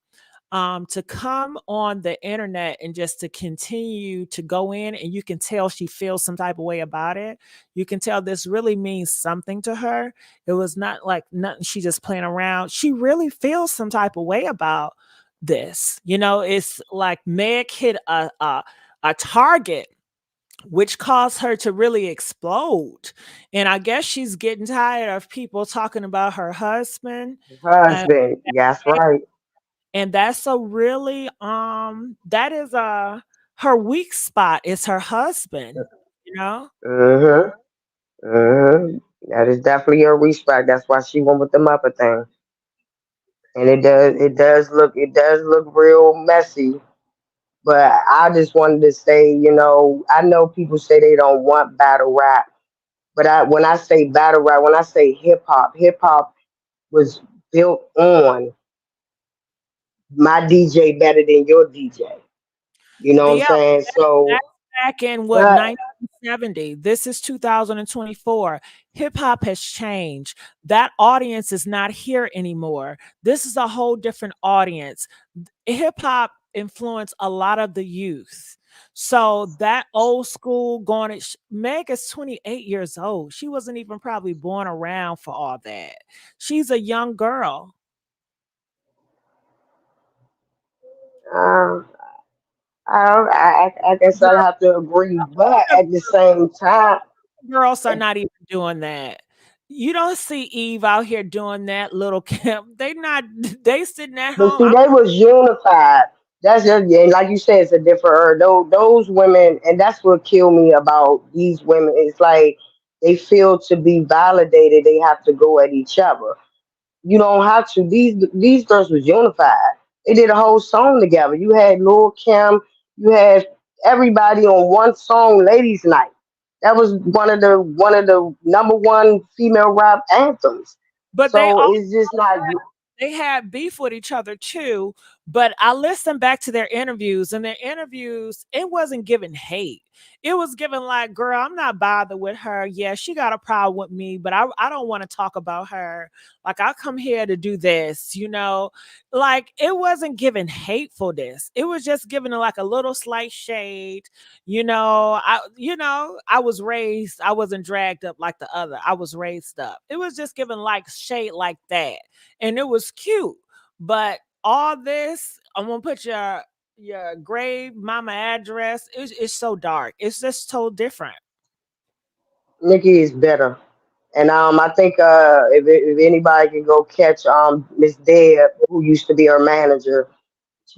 to come on the internet and just to continue to go in, and you can tell she feels some type of way about it. You can tell this really means something to her. It was not like nothing she just playing around. She really feels some type of way about this. It's like Meg hit a target which caused her to really explode. And I guess she's getting tired of people talking about her husband. Husband, that's right. And that's a really that is her weak spot is her husband, you know? Mm-hmm. Mm-hmm. That is definitely her respect. That's why she went with the Muppet thing. And it does look real messy. But I just wanted to say, I know people say they don't want battle rap, but when I say battle rap, when I say hip hop was built on my DJ better than your DJ. You know what I'm Yeah, saying? So, that's back in what, but 1970. This is 2024. Hip hop has changed. That audience is not here anymore. This is a whole different audience. Hip hop influenced a lot of the youth. So that old school going at Meg is 28 years old. She wasn't even probably born around for all that. She's a young girl. um, I guess I'll have to agree. But at the same time, Girls are not even doing that. You don't see Eve out here doing that, Little Kim. They not. They sitting at but home. see, they was unified. That's just, yeah, like you said, it's a different era. Those women, and that's what killed me about these women. It's like they feel to be validated, they have to go at each other. You don't have to. These girls was unified. They did a whole song together. You had Lil Kim, you had everybody on one song, Ladies Night. That was one of the number one female rap anthems. But they So it's just not. they had beef with each other too. But I listened back to their interviews, and their interviews, it wasn't giving hate. It was given like, girl, I'm not bothered with her. Yeah, she got a problem with me, but I don't want to talk about her. Like, I come here to do this. Like, it wasn't giving hatefulness. It was just giving it like a little slight shade. I was raised, I wasn't dragged up like the other. I was raised up. It was just giving like shade like that, and it was cute. But all this, I'm gonna put your grave mama address. It's so dark. It's just so different. Nicki is better. And I think if anybody can go catch Miss Deb, who used to be her manager,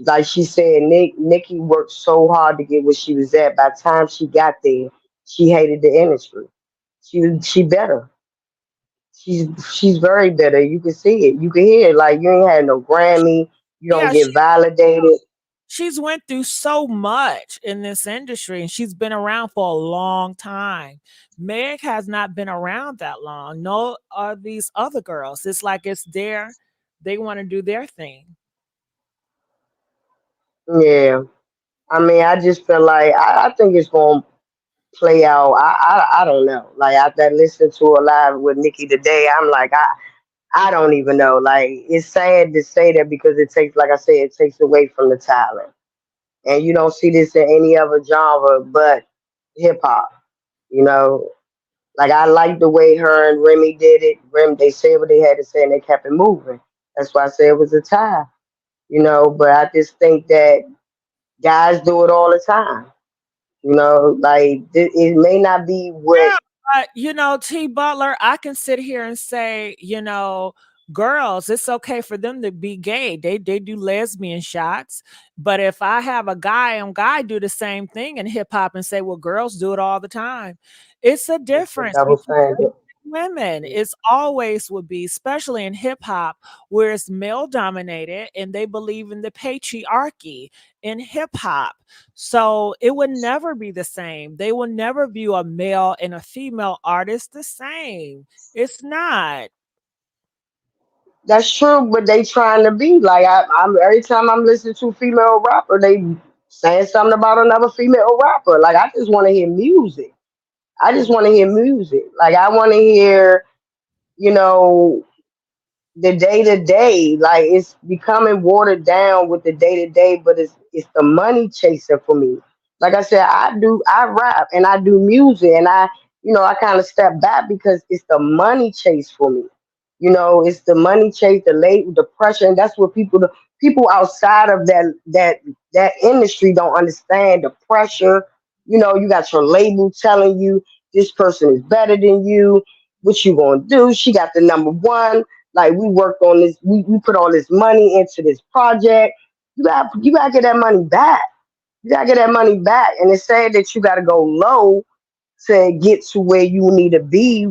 like she said, Nicki worked so hard to get where she was at. By the time she got there, she hated the industry. She better. She's very better. You can see it. You can hear it. Like you ain't had no Grammy. You don't Yeah, get validated. she's went through so much in this industry, and she's been around for a long time. Meg has not been around that long. No, are these other girls. It's like they want to do their thing. Yeah. I mean, I just feel like I think it's gonna play out. I don't know. Like after listening to a live with Nicki today, I'm like I don't even know. Like it's sad to say that because it takes, like I said, it takes away from the talent, and you don't see this in any other genre but hip hop. You know, like I like the way her and Remy did it. They said what they had to say and they kept it moving. That's why I said it was a tie. But I just think that guys do it all the time. Like it may not be what. Yeah, but T Butler, I can sit here and say, girls, it's okay for them to be gay. They do lesbian shots. But if I have a guy on guy do the same thing in hip hop and say, well, girls do it all the time. It's a It's a difference double between standard. women. It's always would be, especially in hip hop, where it's male dominated and they believe in the patriarchy in hip hop. So it would never be the same. They will never view a male and a female artist the same. It's not. That's true, but they trying to be like I'm every time I'm listening to a female rapper, they saying something about another female rapper. Like I just want to hear music. I just want to hear music. Like I want to hear, you know, the day to day. Like it's becoming watered down with the day to day, but it's the money chaser for me. Like I said, I rap and I do music and I kind of step back because it's the money chase for me. It's the money chase, the label, the pressure, and that's what the people outside of that industry don't understand the pressure. You got your label telling you this person is better than you. What you gonna do? She got the number one. Like we worked on this, we put all this money into this project. You gotta get that money back. You gotta get that money back. And it's sad that you gotta go low to get to where you need to be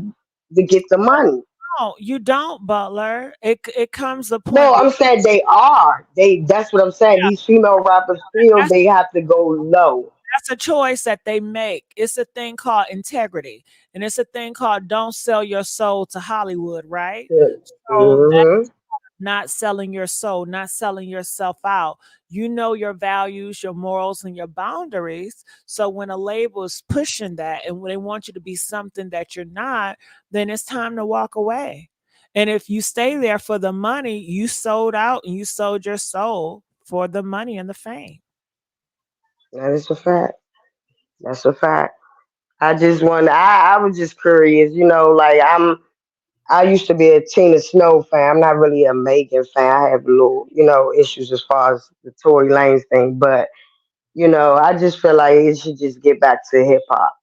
to get the money. No, you don't, Butler. It comes a No, point where I'm saying they are. That's what I'm saying. yeah, These female rappers feel that's they have to go low. that's a choice that they make. It's a thing called integrity, and it's a thing called don't sell your soul to Hollywood, right? So Hmm. not selling your soul, not selling yourself out. You know your values, your morals, and your boundaries. So when a label is pushing that and when they want you to be something that you're not, then it's time to walk away. And if you stay there for the money, you sold out and you sold your soul for the money and the fame. That is a fact. That's a fact. I just want. I was just curious. Like I used to be a Tina Snow fan. I'm not really a Megan fan. I have little, issues as far as the Tory Lanez thing. But, I just feel like it should just get back to hip hop.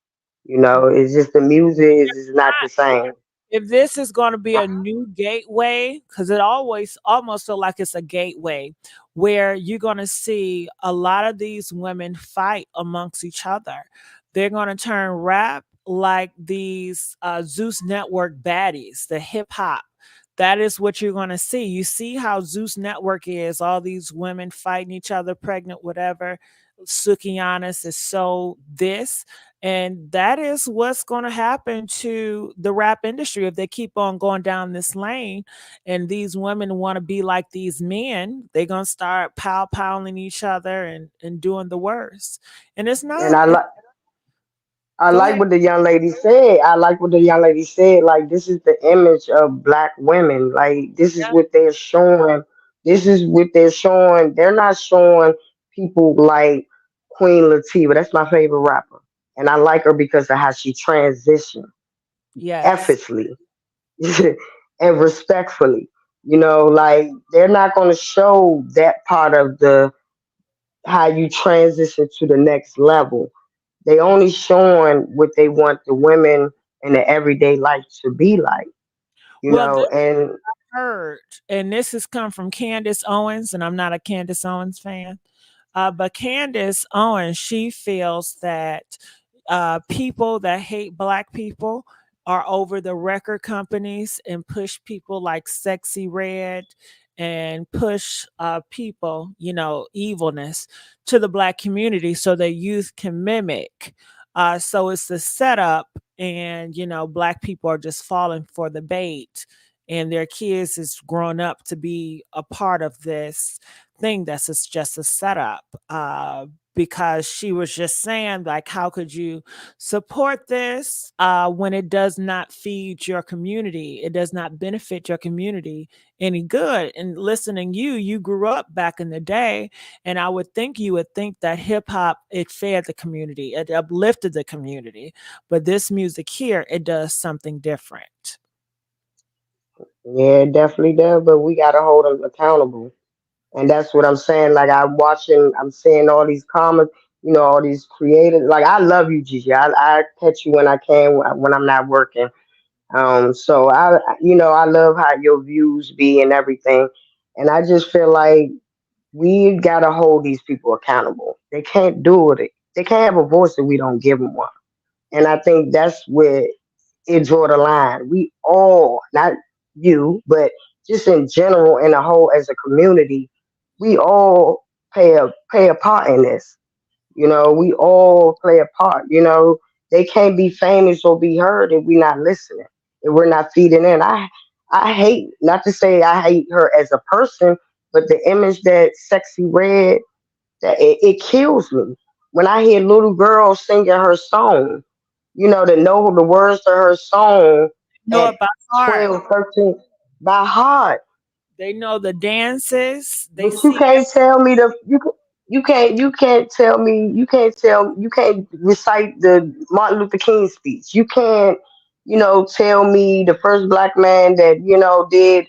It's just the music is just not the same. If this is going to be a new gateway, because it always almost feel like it's a gateway where you're going to see a lot of these women fight amongst each other. They're going to turn rap like these Zeus Network baddies, the hip hop. That is what you're going to see. You see how Zeus Network is, all these women fighting each other, pregnant, whatever. Sukianis is so this. And that is what's going to happen to the rap industry if they keep on going down this lane and these women want to be like these men. They're going to start pounding each other and doing the worst. And it's And not, I go like ahead. what the young lady said. I like what the young lady said. Like this is the image of black women. Like this is Yeah. what they're showing. This is what they're showing. They're not showing people like Queen Latifah. That's my favorite rapper, and I like her because of how she transitioned Yes. effortlessly and respectfully. Like they're not going to show that part of the how you transition to the next level. They only showing what they want the women in the everyday life to be like, Well, this and heard, and this has come from Candace Owens, and I'm not a Candace Owens fan. But Candace Owens, she feels that people that hate black people are over the record companies and push people like Sexy Red and push people, evilness to the black community so the youth can mimic. So it's the setup, and black people are just falling for the bait, and their kids is growing up to be a part of this thing just a setup. Because she was just saying, like, how could you support this when it does not feed your community? It does not benefit your community any good. And listening, you grew up back in the day, and I would think you would think that hip hop, it fed the community, it uplifted the community. But this music here, it does something different. yeah, it definitely does. But we gotta hold them accountable, and that's what I'm saying. Like I'm seeing all these comments. All these creators. Like I love you, Gigi. I catch you when I can when I'm not working. So I love how your views be and everything, and I just feel like we gotta hold these people accountable. They can't do it. They can't have a voice if we don't give them one. And I think that's where it draw the line. We all, not you, but just in general, in a whole as a community, we all pay a part in this. We all play a part. They can't be famous or be heard if we're not listening, if we're not feeding in. I hate, not to say I hate her as a person, but the image that Sexy Red that it kills me when I hear little girls singing her song, that know the words to her song Know at it by heart. 12, 13 by heart. They know the dances. They But you see can't tell me you can't recite the Martin Luther King speech. You can't, tell me the first black man that, did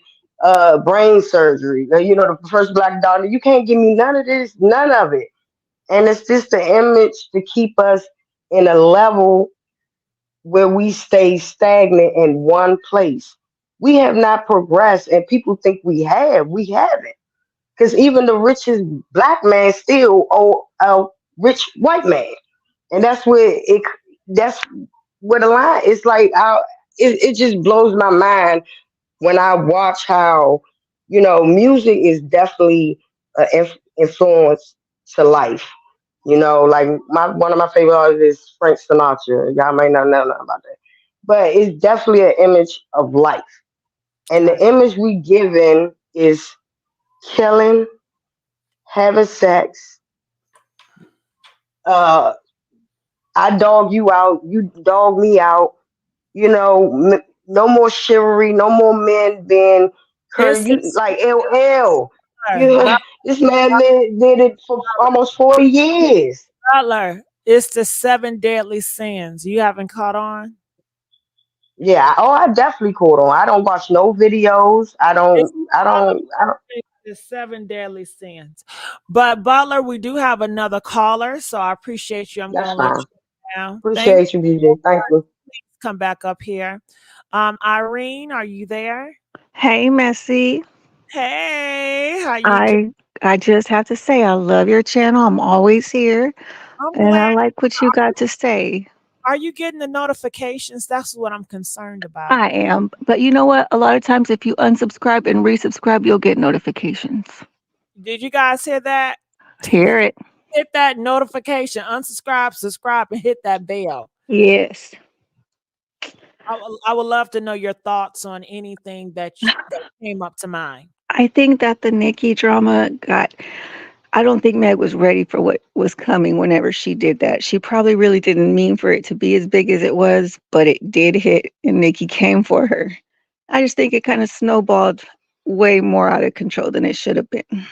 brain surgery, the first black doctor. You can't give me none of this, none of it. And it's just the image to keep us in a level where we stay stagnant in one place. We have not progressed, and people think we have. We haven't. Because even the richest black man still owe a rich white man, and that's where the line. It's like it just blows my mind when I watch how music is definitely an influence to life. Like one of my favorite artists is Frank Sinatra. Y'all may not know nothing about that, but it's definitely an image of life, and the image we given is killing, having sex. Uh, I dog you out, you dog me out. No more chivalry, no more men being this You is like LL. Bob- This man did it for almost 40 years. Butler. It's the 7 deadly sins. You haven't caught on? Yeah. Oh, I definitely caught on. I don't watch no videos. I It's don't. I one of don't. I don't. the 7 deadly sins. But Butler, we do have another caller, so I appreciate you. I'm That's gonna let fine. you down. Thank Appreciate you, DJ. Thank you. you. Come back up here. Irene, are you there? Hey, Messy. Hey, how you doing? I just have to say I love your channel. I'm always here, I'm and I glad. like what you got to say. Are you getting the notifications? That's what I'm concerned about. I am, but you know what? A lot of times, if you unsubscribe and resubscribe, you'll get notifications. Did you guys hear that? Hear it? Hit that notification, unsubscribe, subscribe, and hit that bell. Yes. I would love to know your thoughts on anything that came up to mind. I think that the Nicki drama got. I don't think Meg was ready for what was coming whenever she did that. She probably really didn't mean for it to be as big as it was, but it did hit, and Nicki came for her. I just think it kind of snowballed way more out of control than it should have been.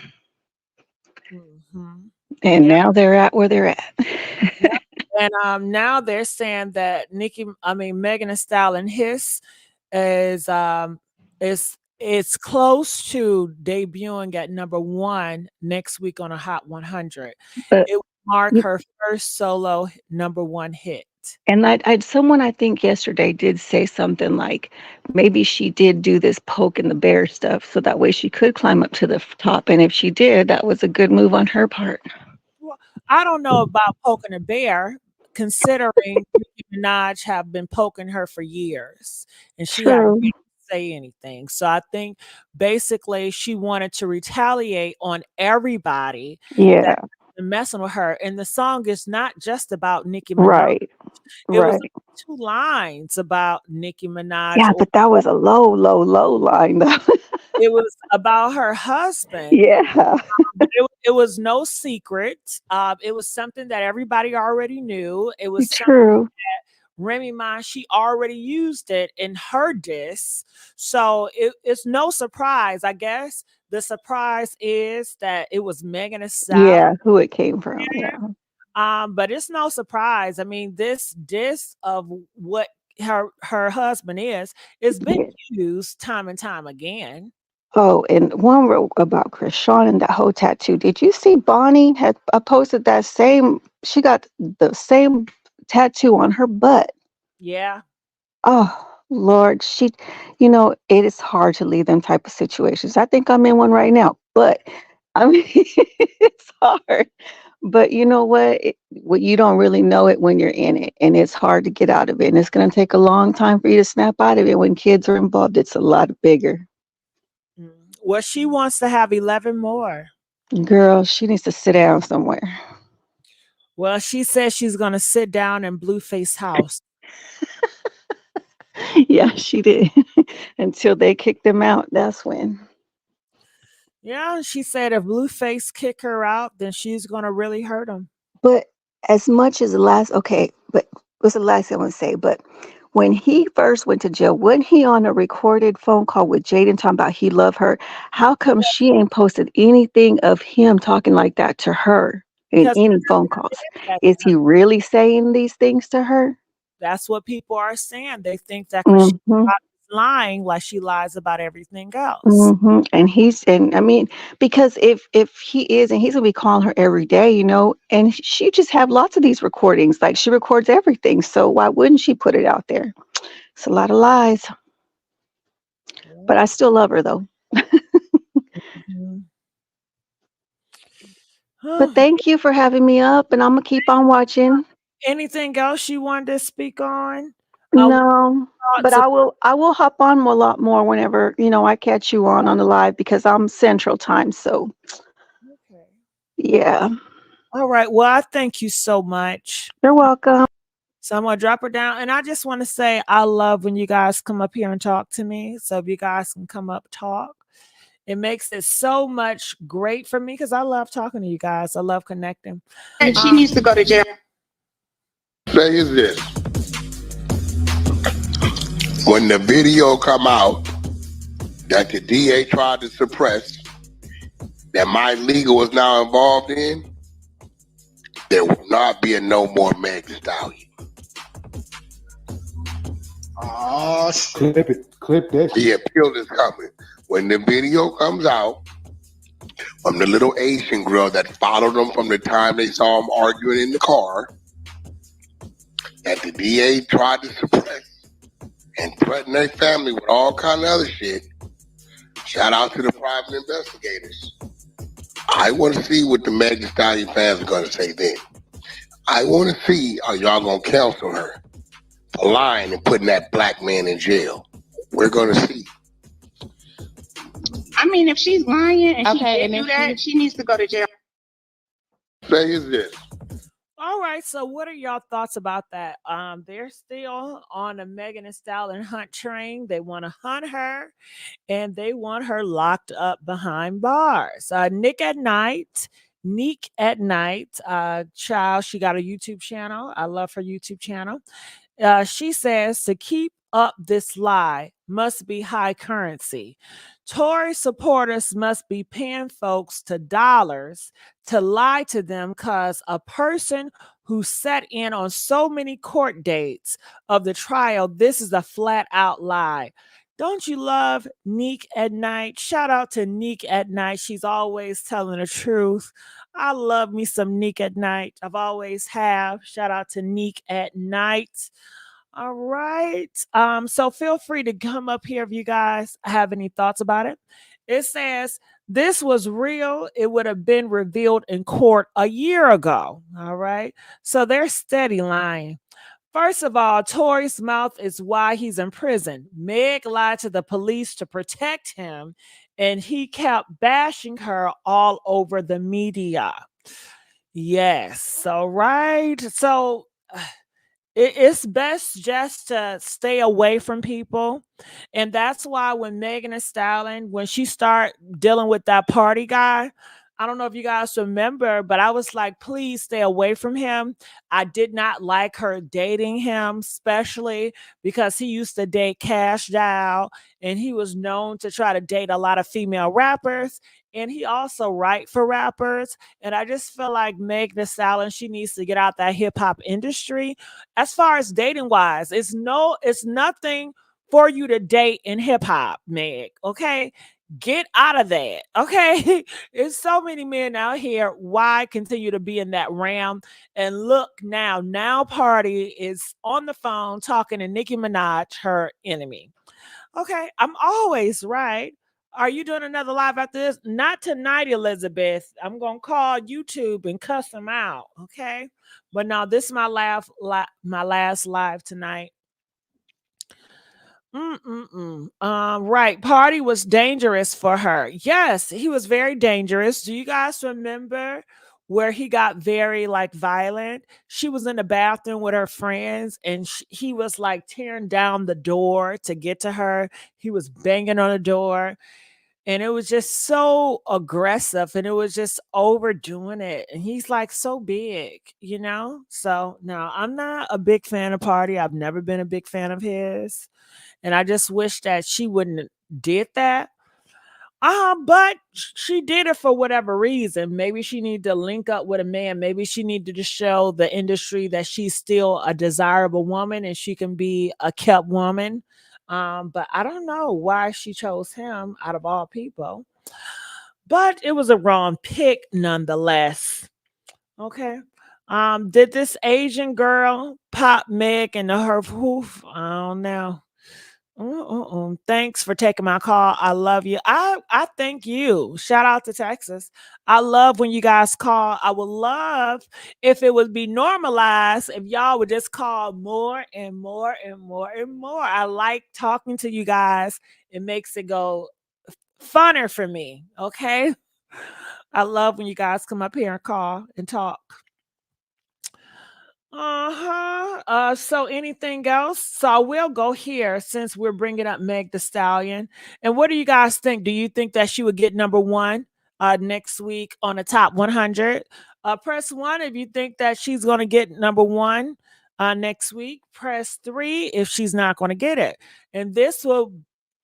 Mm-hmm. And now they're at where they're at. Yep. And now they're saying that Megan Thee Stallion Hiss is close to debuting at #1 next week on a Hot 100. But It would mark her first solo #1 hit. And someone I think yesterday did say something like maybe she did do this poke and the bear stuff so that way she could climb up to the top. And if she did, that was a good move on her part. Well, I don't know about poking a bear, considering Nicki Minaj have been poking her for years, and she True. didn't say anything. So I think basically she wanted to retaliate on everybody Yeah. that's been messing with her. And the song is not just about Nicki Minaj. Right. It was Right. 2 lines about Nicki Minaj. Yeah, but that was a low line though. It was about her husband. Yeah. But it was no secret. It was something that everybody already knew. It was True. Remy Ma, she already used it in her diss. So it's no surprise. I guess the surprise is that it was Megan Thee Stallion. Yeah, who it came from. Yeah. But it's no surprise. I mean, this diss of what her husband is been used time and time again. Oh, and one wrote about Chrisean and that whole tattoo. Did you see Bonnie had posted that same? She got the same tattoo on her butt. Yeah. Oh Lord, it is hard to leave them type of situations. I think I'm in one right now, but I mean, it's hard. But you know what? You don't really know it when you're in it, and it's hard to get out of it. And it's going to take a long time for you to snap out of it. When kids are involved, it's a lot bigger. Well, she wants to have 11 more. Girl, she needs to sit down somewhere. Well, she says she's going to sit down in Blueface house. Yeah, she did. Until they kick them out, that's when. Yeah, she said if Blueface kick her out, then she's gonna really hurt him. But as much as the last, okay, but what's the last thing I want to say? But when he first went to jail, wasn't he on a recorded phone call with Jaden talking about he loved her? How come she ain't posted anything of him talking like that to her in Because any phone calls? that- Is he really saying these things to her? that's what people are saying. They think that Chrisean Mm-hmm. Rock is lying like she lies about everything else. Mm-hmm. And I mean, because if he is, and he's gonna be calling her every day, and she just have lots of these recordings. Like she records everything, so why wouldn't she put it out there? It's a lot of lies, but I still love her though. Mhm. But thank you for having me up, and I'm gonna keep on watching. Anything else you wanted to speak on? No, but Thoughts of- I will hop on a lot more whenever I catch you on the live because I'm Central Time. So Okay. yeah, All right. Well, I thank you so much. you're welcome. So I'm gonna drop her down, and I just want to say I love when you guys come up here and talk to me. So if you guys can come up talk, it makes it so much great for me because I love talking to you guys. I love connecting. And she needs to go to jail. Say is this. When the video come out that the DA tried to suppress, that my legal is now involved in, there will not be a no more Meg Thee Stallion. Oh, clip it. Clip that shit. The appeal is coming. When the video comes out from the little Asian girl that followed them from the time they saw him arguing in the car, that the DA tried to suppress and threaten their family with all kind of other shit, shout out to the private investigators. I want to see what the Meg Thee Stallion fans are going to say then. I want to see, are y'all going to counsel her for lying and putting that black man in jail? We're going to see. I mean, if she's lying and Okay, she and did do if that, she needs to go to jail. Say is this. All right, so what are y'all thoughts about that? They're still on a Megan Thee Stallion hunt train. They want to hunt her, and they want her locked up behind bars. Neek at Night, child. She got a YouTube channel. I love her YouTube channel. She says to keep up this lie must be high currency. Tory supporters must be paying folks to dollars to lie to them because a person who sat in on so many court dates of the trial, this is a flat out lie. Don't you love Neek at Night? Shout out to Neek at Night. She's always telling the truth. I love me some Neek at Night. I've always have. Shout out to Neek at Night. All right. So feel free to come up here if you guys have any thoughts about it. It says this was real. It would have been revealed in court a year ago. All right. So they're steady lying. First of all, Tory's mouth is why he's in prison. Meg lied to the police to protect him, and he kept bashing her all over the media. Yes. So, right. So, it's best just to stay away from people. And that's why when Megan Thee Stallion, when she start dealing with that party guy, I don't know if you guys remember, but I was like, please stay away from him. I did not like her dating him, especially because he used to date Cash Doll and he was known to try to date a lot of female rappers. And he also write for rappers. And I just feel like Meg Thee Stallion, she needs to get out that hip hop industry. As far as dating wise, it's nothing for you to date in hip hop, Meg. Okay. Get out of that. Okay. It's so many men out here. Why continue to be in that realm? And look now Party is on the phone talking to Nicki Minaj, her enemy. Okay. I'm always right. Are you doing another live after this? Not tonight, Elizabeth. I'm gonna call YouTube and cuss them out. Okay. But no, this is my last live tonight. Right. Party was dangerous for her. Yes, he was very dangerous. Do you guys remember where he got very like violent? She was in the bathroom with her friends and he was like tearing down the door to get to her. He was banging on the door. and it was just so aggressive, and it was just overdoing it. And he's like so big, you know? So no, I'm not a big fan of Party. I've never been a big fan of his. And I just wish that she wouldn't have did that. But she did it for whatever reason. Maybe she needed to link up with a man. Maybe she needed to show the industry that she's still a desirable woman and she can be a kept woman. But I don't know why she chose him out of all people. But it was a wrong pick nonetheless. Okay. Did this Asian girl pop Meg in her hoof? I don't know. Thanks for taking my call. I love you. I thank you. Shout out to Texas. I love when you guys call. I would love if it would be normalized if y'all would just call more and more and more and more. I like talking to you guys. It makes it go funner for me. Okay. I love when you guys come up here and call and talk. So anything else? So I will go here since we're bringing up Meg the Stallion. And what do you guys think? Do you think that she would get number one next week on the top 100? Press one if you think that she's going to get number one next week. Press three if she's not going to get it. And this will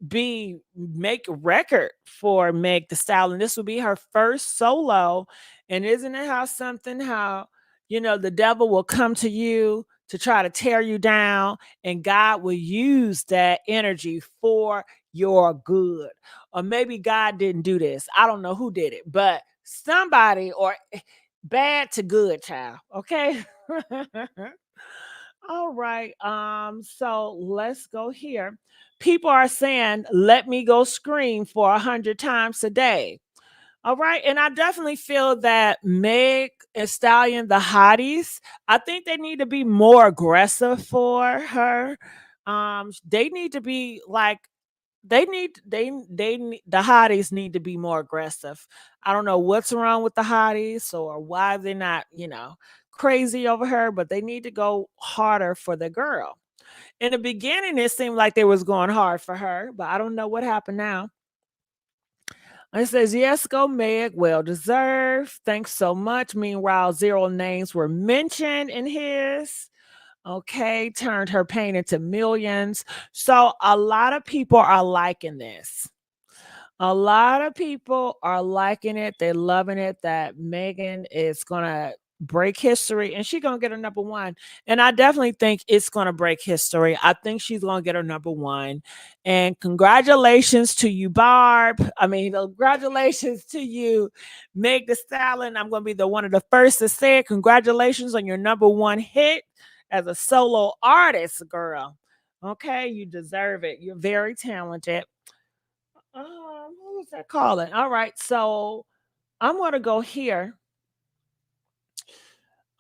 make a record for Meg the Stallion. This will be her first solo. And isn't it how the devil will come to you to try to tear you down, and God will use that energy for your good. Or maybe God didn't do this. I don't know who did it, but somebody, or bad to good, child. Okay. All right. So let's go here. People are saying, let me go scream for 100 times a day. All right. And I definitely feel that Meg and Stallion, the hotties, I think they need to be more aggressive for her. They need to be like, the hotties need to be more aggressive. I don't know what's wrong with the hotties or why they're not, crazy over her, but they need to go harder for the girl. In the beginning, it seemed like they was going hard for her, but I don't know what happened now. It says, yes, go Meg. Well deserved. Thanks so much. Meanwhile, 0 names were mentioned in his. Okay, turned her pain into millions. So a lot of people are liking this. A lot of people are liking it. They're loving it that Megan is going to break history and she's going to get her number one. And I definitely think it's going to break history. I think she's going to get her number one. And congratulations to you, Barb. I mean, congratulations to you, Meg the Stallion. I'm going to be one of the first to say it. Congratulations on your number one hit as a solo artist, girl. Okay, you deserve it. You're very talented. What was that calling? All right, so I'm going to go here.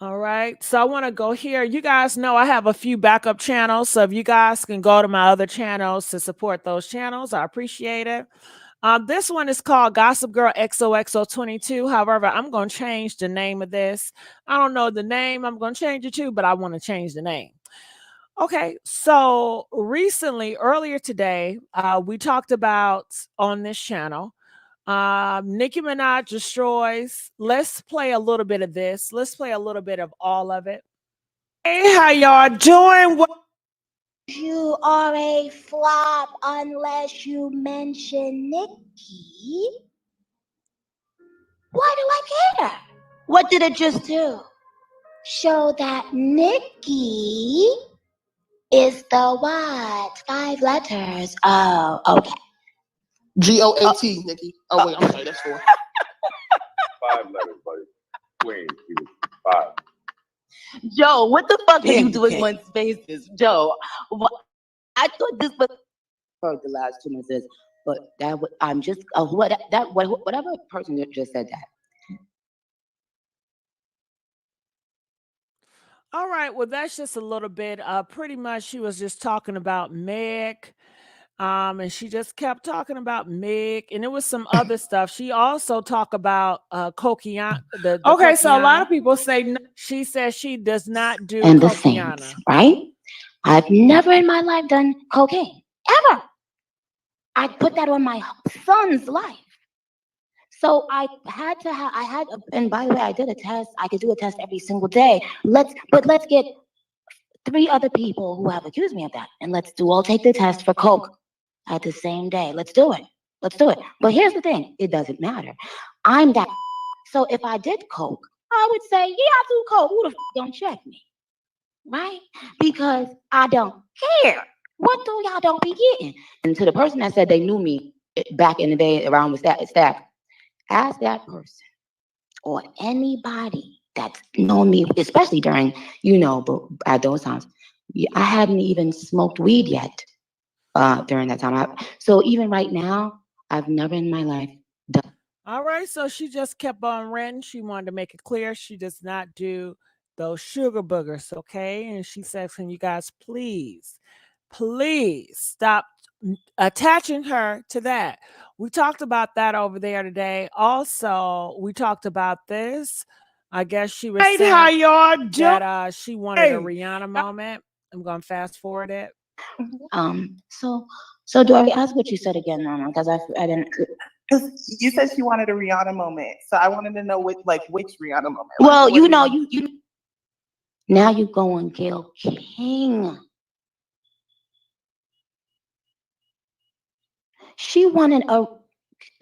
All right, so I want to go here. You guys know I have a few backup channels, so if you guys can go to my other channels to support those channels, I appreciate it. This one is called Gossip Girl XOXO22. However, I'm going to change the name of this. I don't know the name I'm going to change it to, but I want to change the name. Okay, so recently, earlier today, we talked about on this channel, Nicki Minaj destroys. Let's play a little bit of this. Let's play a little bit of all of it. Hey, how y'all doing? You are a flop unless you mention Nicki. Why do I care? What did it just do? Show that Nicki is the what? 5 letters. Oh, okay. GOAT, Nicki. Oh, wait, I'm sorry, that's 4. 5 letters, buddy. Wait, 5. Joe, what the fuck are you doing on Spaces? Joe, I thought this was for the last 2 months, but I'm just whatever person that just said that. All right, well, that's just a little bit. Pretty much, she was just talking about Meg. And she just kept talking about Meg, and it was some other stuff. She also talked about Kokiana. Okay, so a lot of people say no. She says she does not do And the Kokiana. Saints, right? I've never in my life done cocaine. Ever. I put that on my son's life. So I had, and by the way, I did a test. I could do a test every single day. Let's get 3 other people who have accused me of that, and let's all take the test for coke at the same day. Let's do it. But here's the thing: it doesn't matter. I'm that. So if I did coke, I would say, yeah, I do coke. Who the don't check me, right? Because I don't care. What do y'all don't be getting? And to the person that said they knew me back in the day around with staff, ask that person or anybody that's known me, especially during, but at those times, I hadn't even smoked weed yet during that time. So even right now, I've never in my life done. All right, so she just kept on ranting. She wanted to make it clear she does not do those sugar boogers, okay? And she says, can you guys please stop attaching her to that? We talked about that over there today. Also, we talked about this. I guess she was saying how y'all that she wanted a Rihanna moment. I'm going to fast forward it. So Dory, ask what you said again, Mama, because I didn't. Because you said she wanted a Rihanna moment, so I wanted to know which Rihanna moment. Well, you now you going Gayle King. She wanted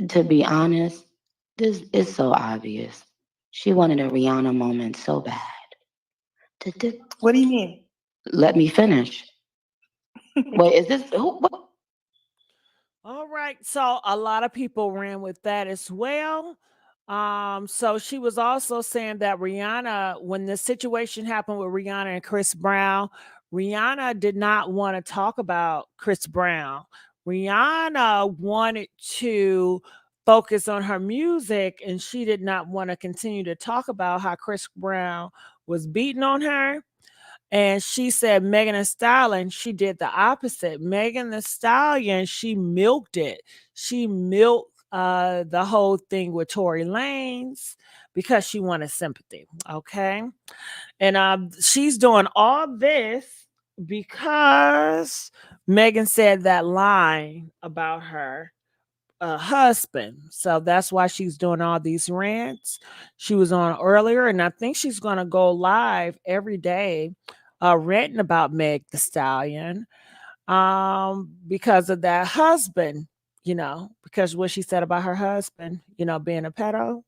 to be honest, this is so obvious. She wanted a Rihanna moment so bad. What do you mean? Let me finish. Wait, is this who? What? All right, so a lot of people ran with that as well. So she was also saying that Rihanna, when the situation happened with Rihanna and Chris Brown, Rihanna did not want to talk about Chris Brown. Rihanna wanted to focus on her music, and she did not want to continue to talk about how Chris Brown was beating on her. And she said Megan Thee Stallion, she did the opposite. Megan Thee Stallion, she milked it. She milked the whole thing with Tory Lanez because she wanted sympathy. Okay. And she's doing all this because Megan said that line about her husband. So that's why she's doing all these rants. She was on earlier, and I think she's going to go live every day ranting about Meg the Stallion because of that husband, because what she said about her husband, being a pedo.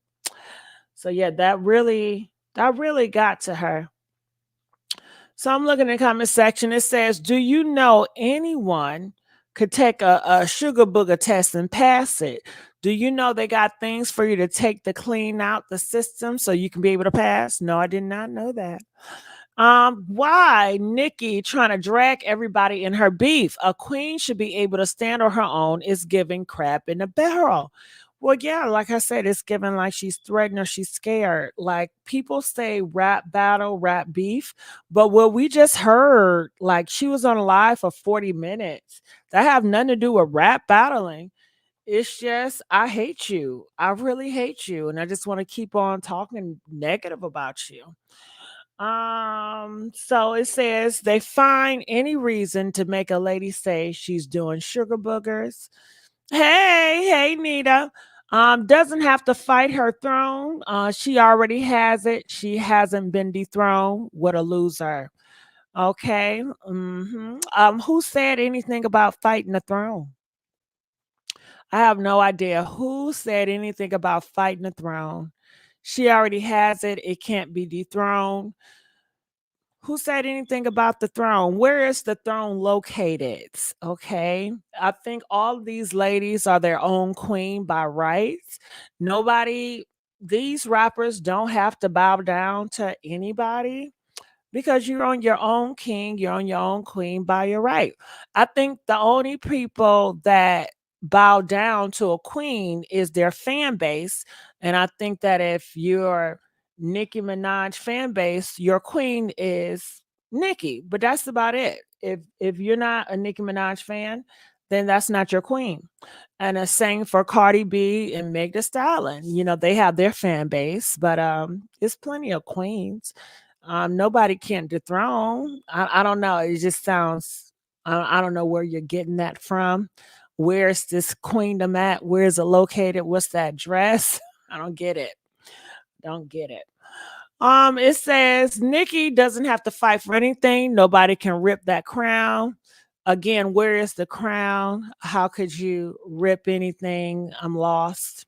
So yeah, that really got to her. So I'm looking in the comment section. It says, do you know anyone could take a sugar booger test and pass it? Do you know they got things for you to take to clean out the system so you can be able to pass? No, I did not know that. Why Nicki trying to drag everybody in her beef? A queen should be able to stand on her own. Is giving crap in a barrel. Well, yeah, like I said, it's given like she's threatened or she's scared. Like people say rap battle, rap beef, but what we just heard, like she was on live for 40 minutes. That have nothing to do with rap battling. It's just, I hate you. I really hate you. And I just want to keep on talking negative about you. So it says they find any reason to make a lady say she's doing sugar boogers. Hey, Nita. Doesn't have to fight her throne. She already has it. She hasn't been dethroned. What a loser. Okay. Who said anything about fighting the throne? I have no idea who said anything about fighting the throne. She already has it. It can't be dethroned. Who said anything about the throne? Where is the throne located? Okay. I think all of these ladies are their own queen by rights. These rappers don't have to bow down to anybody because you're on your own king, you're on your own queen by your right. I think the only people that bow down to a queen is their fan base. And I think that if you're Nicki Minaj fan base, your queen is Nicki, but that's about it. If you're not a Nicki Minaj fan, then that's not your queen. And the same for Cardi B and Meg Thee Stallion. They have their fan base, but it's plenty of queens. Nobody can dethrone. I don't know. It just sounds. I don't know where you're getting that from. Where's this queendom at? Where's it located? What's that dress? I don't get it. Don't get it. It says Nicki doesn't have to fight for anything. Nobody can rip that crown. Again, where is the crown? How could you rip anything? I'm lost.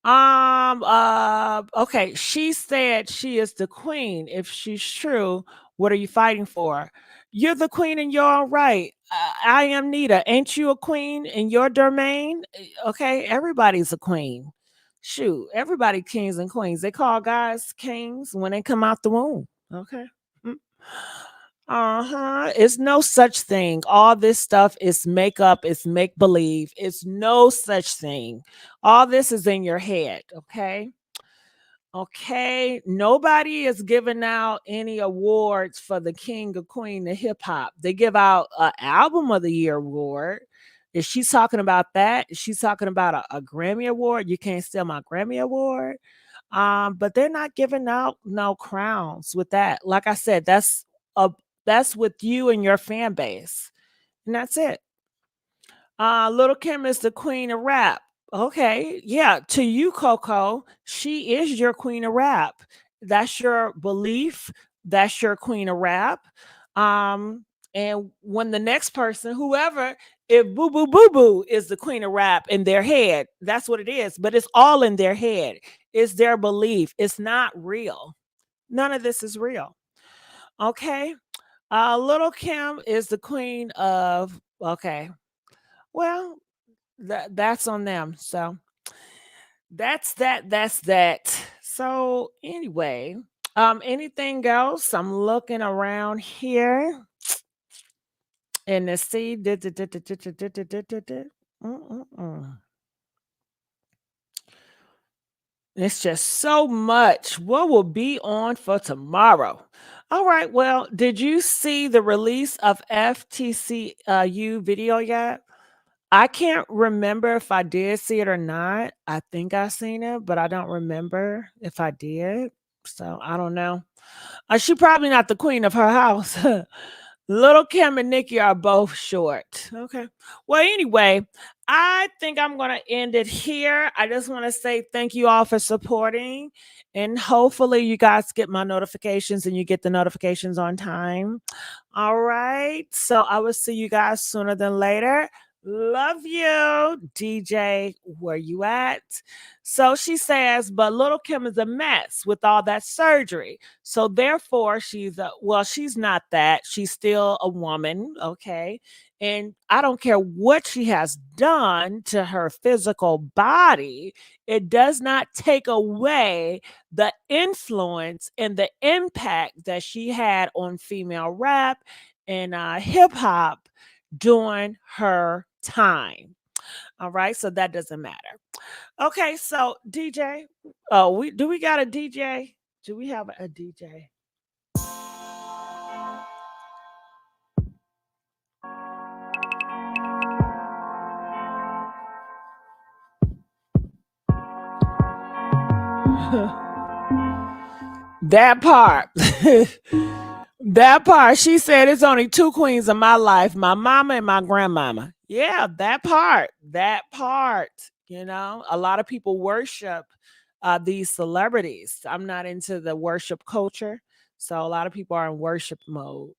Okay. She said she is the queen. If she's true, what are you fighting for? You're the queen and you're all right. I am Nita. Ain't you a queen in your domain? Okay, everybody's a queen. Shoot, everybody kings and queens. They call guys kings when they come out the womb. Okay. Uh-huh. It's no such thing. All this stuff is makeup, it's make believe. It's no such thing. All this is in your head, okay? Okay, nobody is giving out any awards for the king or queen of hip hop. They give out an album of the year award. Is she talking about that? Is she talking about a Grammy award? You can't steal my Grammy award. But they're not giving out no crowns with that. Like I said, a that's with you and your fan base, and that's it. Little Kim is the queen of rap. Okay, yeah, to you, Coco, she is your queen of rap. That's your belief. That's your queen of rap. Um, and when the next person, whoever, if Boo Boo Boo Boo is the queen of rap in their head, that's what it is. But it's all in their head. It's their belief. It's not real. None of this is real. Okay. Little Kim is the queen of, okay. Well, that's on them. So that's that. That's that. So anyway, anything else? I'm looking around here and to see. It's just so much. What will be on for tomorrow? All right. Well, did you see the release of FTCU video yet? I can't remember if I did see it or not. I think I seen it, but I don't remember if I did. So I don't know. She probably not the queen of her house. Little Kim and Nicki are both short. Okay. Well, anyway, I think I'm going to end it here. I just want to say thank you all for supporting. And hopefully, you guys get my notifications and you get the notifications on time. All right. So I will see you guys sooner than later. Love you, DJ. Where you at? So she says, but Little Kim is a mess with all that surgery. So therefore, she's not that. She's still a woman, okay? And I don't care what she has done to her physical body, it does not take away the influence and the impact that she had on female rap and hip hop during her time. All right, so that doesn't matter. Okay, so DJ, we got a DJ? Do we have a DJ? That part. That part. She said it's only two queens in my life, my mama and my grandmama. Yeah, that part. That part. You know, a lot of people worship these celebrities. I'm not into the worship culture. So a lot of people are in worship mode.